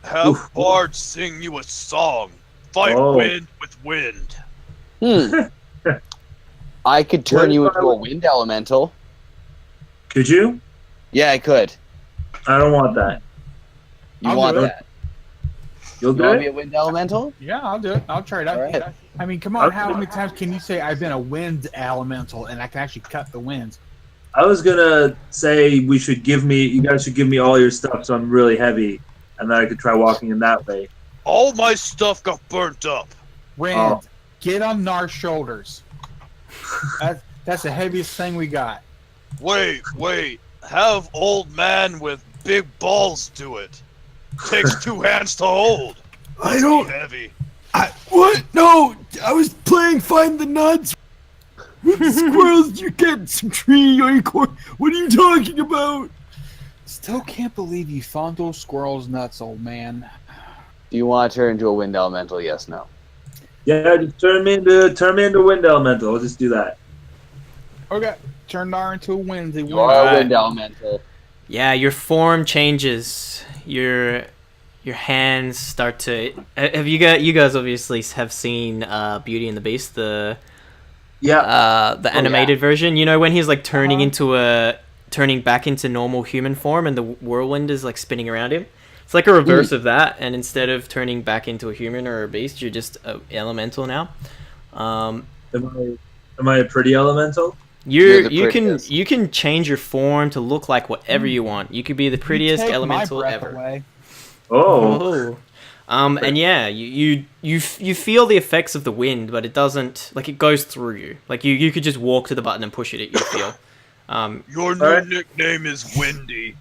Have bards sing you a song. Fight wind with wind. I could turn you into a wind elemental. Could you? Yeah, I could. I don't want that. You want that? You'll You do want to it? be a wind elemental? Yeah, I'll do it. I'll try it out. All right. I mean, come on. How many times can you say I've been a wind elemental and I can actually cut the winds? I was gonna say you guys should give me all your stuff so I'm really heavy, and then I could try walking in that way. All my stuff got burnt up. Wind, get on Nar's shoulders. That's the heaviest thing we got. Wait. Have old man with big balls do it. Takes 2 hands to hold. I don't. Heavy. What? No, I was playing Find the Nuts with the squirrels. You get some tree acorn. What are you talking about? Still can't believe you found those squirrels nuts, old man. Do you want to turn into a wind elemental? Yes, no. Yeah, just turn me into wind elemental. I'll just do that. Okay, turn Nar into a wind. You are a wind elemental. Yeah, your form changes. Your hands start to. Have you guys obviously have seen Beauty and the Beast, the animated version? You know when he's like turning back into normal human form and the whirlwind is like spinning around him. It's like a reverse of that, and instead of turning back into a human or a beast, you're just an elemental now. Am I a pretty elemental? You can change your form to look like whatever you want. You could be the prettiest elemental ever. Away. Oh. And yeah, you feel the effects of the wind, but it doesn't, like, it goes through you. Like you could just walk to the button and push it. You feel. Your new nickname is Windy.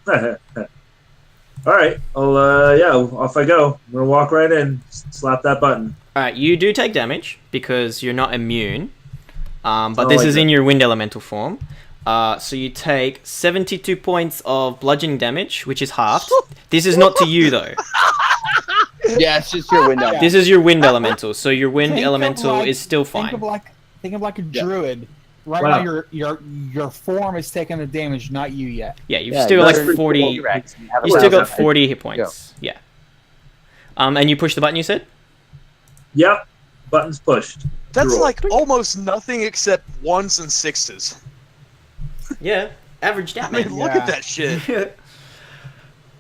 All right. Off I go. I'm gonna walk right in, slap that button. All right, you do take damage because you're not immune. But this is in your wind elemental form. So you take 72 points of bludgeoning damage, which is halved. This is not to you though. Yeah, it's just your wind elemental. This is your wind elemental, so your wind elemental is still fine. Think of like a druid. Right now, your form is taking the damage, not you yet. Yeah, you've still got like 40. You still got 40 hit points. Yeah. And you push the button. You said. Yep. Button's pushed. That's like almost nothing except 1s and 6s. Yeah, averaged out. I mean, look at that shit.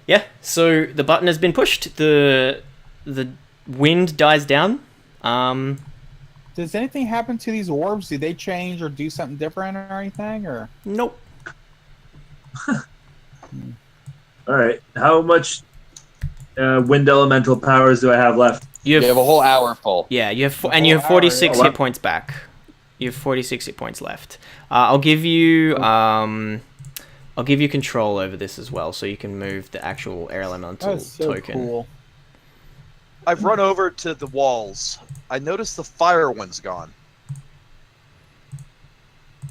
Yeah. So the button has been pushed. The wind dies down. Does anything happen to these orbs? Do they change or do something different or anything? Or nope. All right. How much wind elemental powers do I have left? You have a whole hour full. Yeah, you have you have 46 hit points back. You have 46 hit points left. I'll give you control over this as well, so you can move the actual air elemental token. Cool. I've run over to the walls. I noticed the fire one's gone.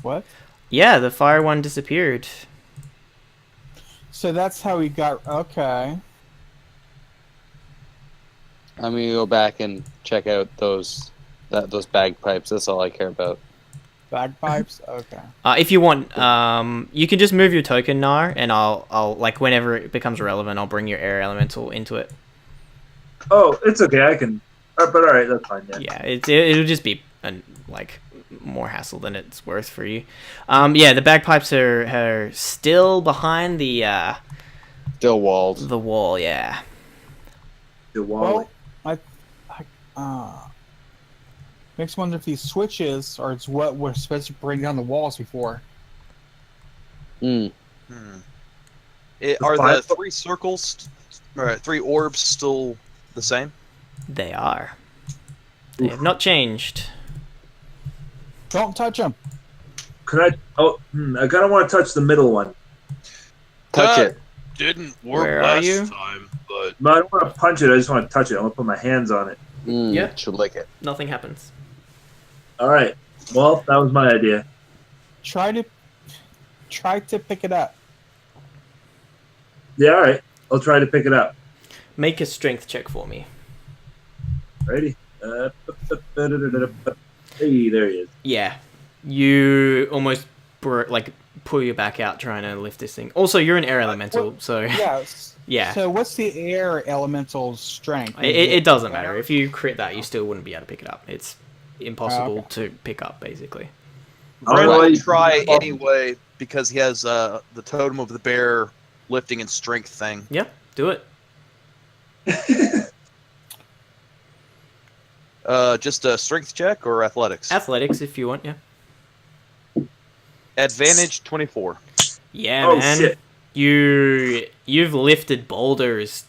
What? Yeah, the fire one disappeared. So that's how we got. Okay. I'm gonna go back and check out those bagpipes. That's all I care about. Bagpipes. Okay. If you want, you can just move your token, Nar, and I'll like whenever it becomes relevant, I'll bring your air elemental into it. Oh, it's okay. I can. But all right, that's fine. Yeah, it'll just be like more hassle than it's worth for you. Yeah, the bagpipes are still behind the still walled. The wall, yeah. The wall. Well, makes me wonder if these switches are what we're supposed to bring down the walls before. Are the 3 circles, or 3 orbs, still the same? They are. They have not changed. Don't touch them. Can I? Oh, I kind of want to touch the middle one. Touch it. Didn't work Where last are you? time, but No, I don't want to punch it. I just want to touch it. I want to put my hands on it. Yeah. Should lick it. Nothing happens. All right. Well, that was my idea. Try to pick it up. Yeah. All right. I'll try to pick it up. Make a strength check for me. Ready? Hey, there he is. Yeah. You almost pull you back out trying to lift this thing. Also, you're an air elemental, so Yes. yeah. So what's the air elemental's strength? It doesn't matter. If you crit that, you still wouldn't be able to pick it up. It's impossible okay. to pick up, basically. Ren will Alright. try anyway because he has the totem of the bear lifting and strength thing. Yeah, do it. Just a strength check or athletics? Athletics, if you want, yeah. Advantage 24. Yeah, Oh, man. shit. You've lifted boulders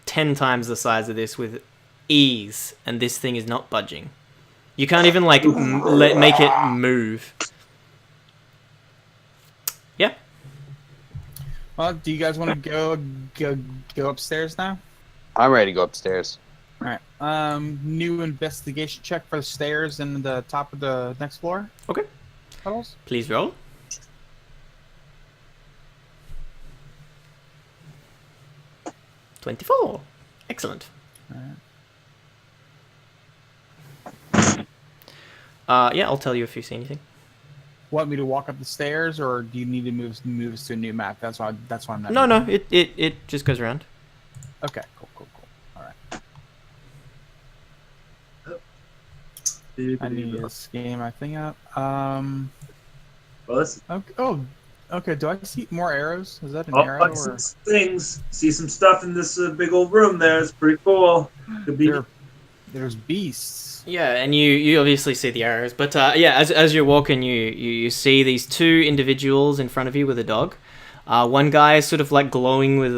10 times the size of this with ease, and this thing is not budging. You can't even like make it move. Yeah. Well, do you guys want to go upstairs now? I'm ready to go upstairs. All right. New investigation check for the stairs and the top of the next floor. Okay. Puddles. Please roll. $24. Excellent. Yeah, I'll tell you if you see anything. Want me to walk up the stairs, or do you need to move us to a new map? That's why I'm not. No, it just goes around. Okay. Cool. All right. I need to scheme my thing up. Well, this Okay. Do I see more arrows? Is that an oh, arrow? I Or... see some things. See some stuff in this big old room there. It's pretty cool. Could be. There's beasts. Yeah, and you obviously see the arrows, but yeah, as you're walking, you see these two individuals in front of you with a dog. One guy is sort of like glowing with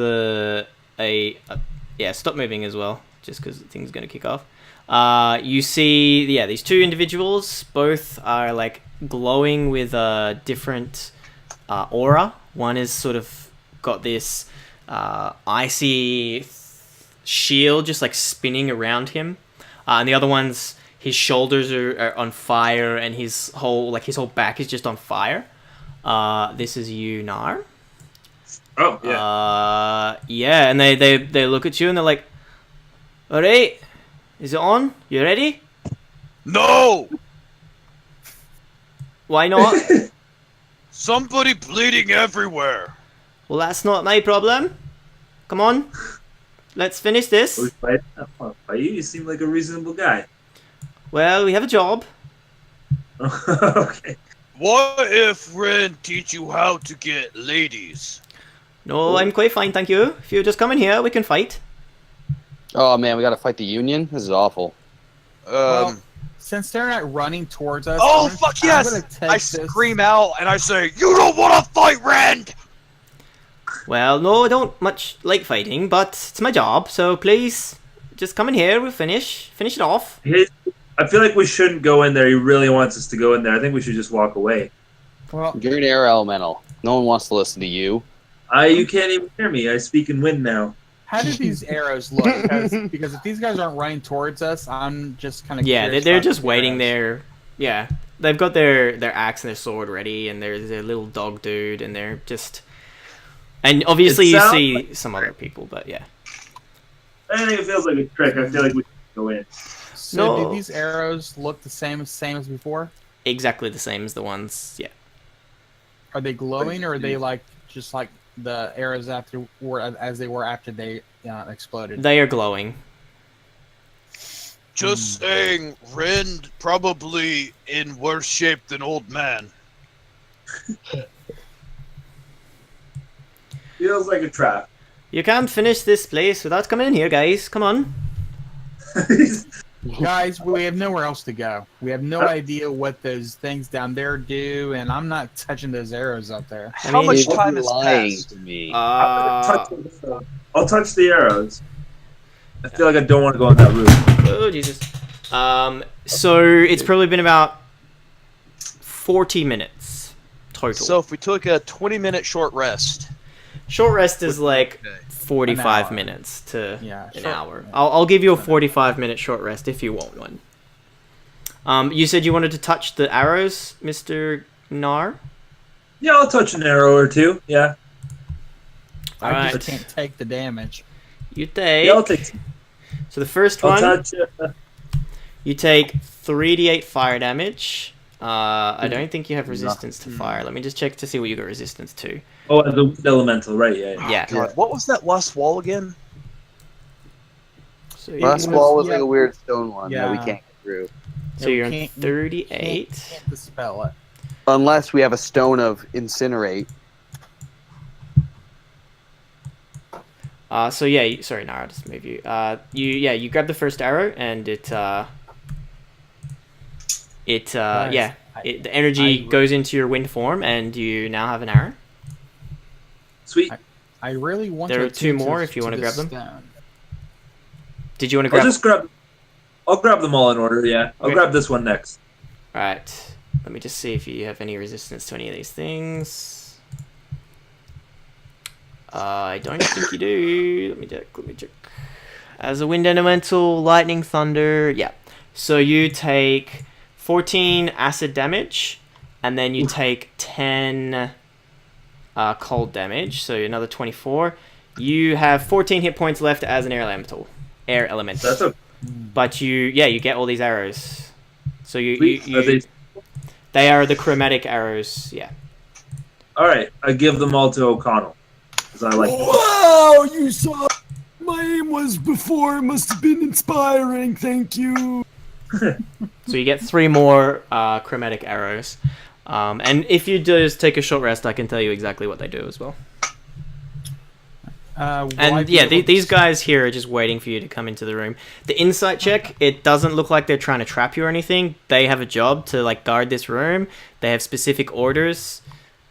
yeah, stop moving as well, just because the thing's gonna kick off. You see, yeah, these two individuals, both are like glowing with a different aura. One is sort of got this icy shield just like spinning around him. And the other one's, his shoulders are on fire, and his whole back is just on fire. This is you, Nar. Oh yeah. Yeah, and they look at you and they're like, "All right, is it on? You ready?" No! Why not? Somebody bleeding everywhere. Well, that's not my problem. Come on, let's finish this. By you, you seem like a reasonable guy. Well, we have a job. Okay. What if Ren teach you how to get ladies? No, I'm quite fine, thank you. If you just come in here, we can fight. Oh man, we gotta fight the Union? This is awful. Well, since they're not running towards us. Oh, I'm gonna- fuck I'm yes! gonna take I this- scream out and I say, "You don't want to fight, Rand!" Well, no, I don't much like fighting, but it's my job, so please, just come in here, we'll finish it off. I feel like we shouldn't go in there. He really wants us to go in there. I think we should just walk away. Well, You're an air elemental. No one wants to listen to you. You can't even hear me. I speak in wind now. how do these arrows look? Because if these guys aren't running towards us, I'm just kind of Yeah, they're just waiting there. Yeah, they've got their axe and their sword ready, and there's a little dog dude, and they're just... And obviously It you sounds see like- some other people, but yeah. I think it feels like a trick. I feel like we should go in. So No. do these arrows look the same as before? Exactly the same as the ones, yeah. Are they glowing, or are they like just like the arrows as they were after they exploded? They are glowing. Just saying, Rend probably in worse shape than old man. Feels like a trap. You can't finish this place without coming in here, guys. Come on. Guys, we have nowhere else to go. We have no idea what those things down there do, and I'm not touching those arrows up there. I How mean, much You're time has lying passed? to me. I'll touch the arrows. I feel like I don't want to go on that route. Oh, Jesus. So it's probably been about 40 minutes total. So if we took a 20-minute short rest, short rest is like okay. 45 hour. minutes to Yeah, an short- hour. yeah. I'll give you a 45-minute short rest if you want one. You said you wanted to touch the arrows, Mr. Nar? Yeah, I'll touch an arrow or two. Yeah. I Alright. just can't take the damage. You take... Yeah, I'll take. So the first I'll one, touch. you take 3d8 fire damage. I don't think you have resistance to fire. Let me just check to see what you got resistance to. Oh, the wind elemental, right? Yeah. Yeah. God, what was that last wall again? So Last you, wall was like a weird stone one that we Yeah. can't get through. so you're on 38. Can't dispel it. Unless we have a stone of incinerate. So yeah, sorry, no, I'll just move you. You grab the first arrow and the energy goes into your wind form and you now have an arrow. Sweet. I really want There to are two more to- if you to wanna this grab them. stone. Did you want to I'll grab? just grab. I'll grab them all in order. Yeah. I'll Okay. grab this one next. Right. Let me just see if you have any resistance to any of these things. I don't think you do. Let me check. As a wind elemental, lightning, thunder. Yeah. So you take 14 acid damage, and then you take 10 cold damage. So another 24. You have 14 hit points left as an air elemental. That's a. But you get all these arrows. So Sweet. they are the chromatic arrows. Yeah. All right. I give them all to O'Connell. Because I like. them. Wow, you saw my aim was before. It must have been inspiring. Thank you. So you get 3 more chromatic arrows. And if you just take a short rest, I can tell you exactly what they do as well. And yeah, these guys here are just waiting for you to come into the room. The insight check, it doesn't look like they're trying to trap you or anything. They have a job to like guard this room. They have specific orders,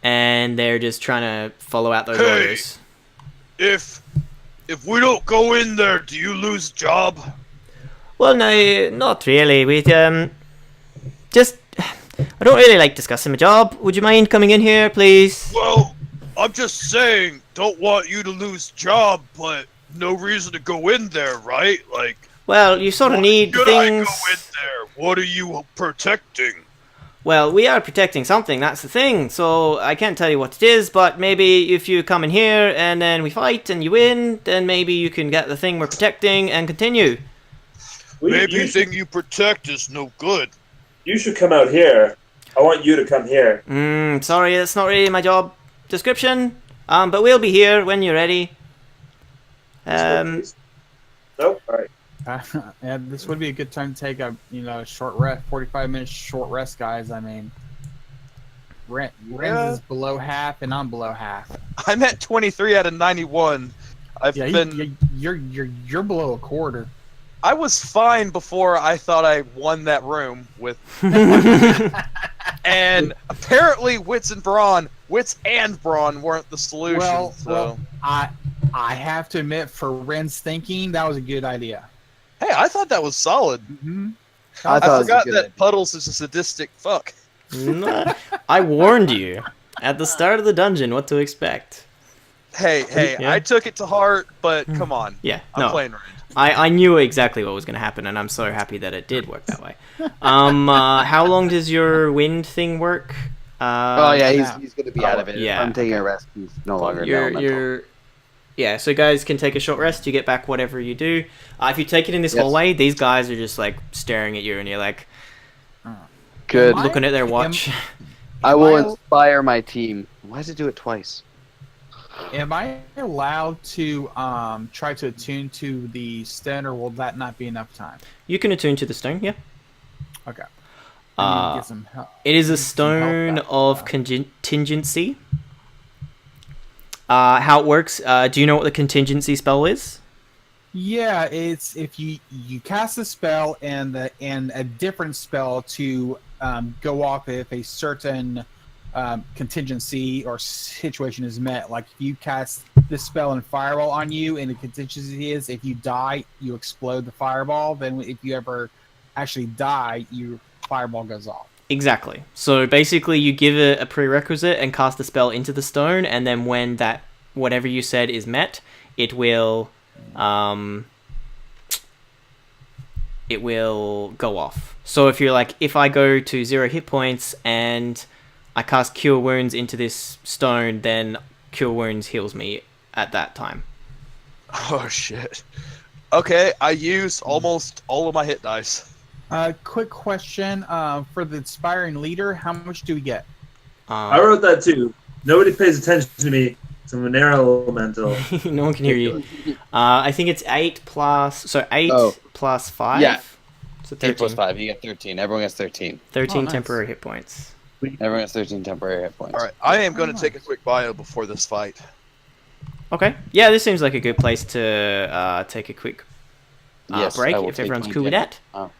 and they're just trying to follow out those orders. If we don't go in there, do you lose job? Well, no, not really. We just I don't really like discussing my job. Would you mind coming in here, please? Well, I'm just saying, don't want you to lose job, but no reason to go in there, right? Like, Well, you sort of need should things. I go in there? What are you protecting? Well, we are protecting something, that's the thing. So I can't tell you what it is, but maybe if you come in here and then we fight and you win, then maybe you can get the thing we're protecting and continue. Maybe the thing you protect is no good. You should come out here. I want you to come here. Sorry, that's not really my job description. But we'll be here when you're ready. Nope. All right. Yeah, this would be a good time to take a short rest, 45-minute short rest, guys. I mean, Renz is below half, and I'm below half. I'm at 23 out of 91. You're below a quarter. I was fine before I thought I won that room with, and apparently wits and brawn weren't the solution. Well, I have to admit, for Ren's thinking, that was a good idea. Hey, I thought that was solid. Mm-hmm. I I thought it was a forgot good that idea. Puddles is a sadistic fuck. I warned you at the start of the dungeon what to expect. Hey, Yeah. I took it to heart, but come on. Yeah, I'm no. playing range. I knew exactly what was going to happen, and I'm so happy that it did work that way. How long does your wind thing work? Oh yeah, he's gonna be out of it. Yeah. I'm taking a rest. He's no longer an elemental. Yeah, so guys can take a short rest. You get back whatever you do. If you take it in this Yes. hallway, these guys are just like staring at you, and you're like Good. Am looking at their watch. I will inspire my team. Why does it do it twice? Am I allowed to try to attune to the stone, or will that not be enough time? You can attune to the stone, yeah. Okay. I need to Uh, get some help. It is a some help stone back. of contingency. How it works? Do you know what the contingency spell is? Yeah, it's if you cast a spell and a different spell to go off if a certain contingency or situation is met. Like if you cast this spell and fireball on you, and the contingency is if you die, you explode the fireball. Then if you ever actually die, your fireball goes off. Exactly. So basically, you give it a prerequisite and cast the spell into the stone, and then when that whatever you said is met, it will go off. So if you're like, if I go to 0 hit points and I cast Cure Wounds into this stone, then Cure Wounds heals me at that time. Oh shit. Okay, I use almost all of my hit dice. Quick question. For the inspiring leader, how much do we get? I wrote that too. Nobody pays attention to me. So I'm an air elemental. No one can hear you. I think it's 8 plus... So 8 plus 5? Yeah. So 13. 8 plus 5, you get 13. Everyone gets 13. 13 nice. temporary hit points. Everyone gets 13 temporary hit points. All right, I am going to take a quick bio before this fight. Okay. Yeah, this seems like a good place to take a quick Yes, break, I will if take everyone's 20 cool with damage. that.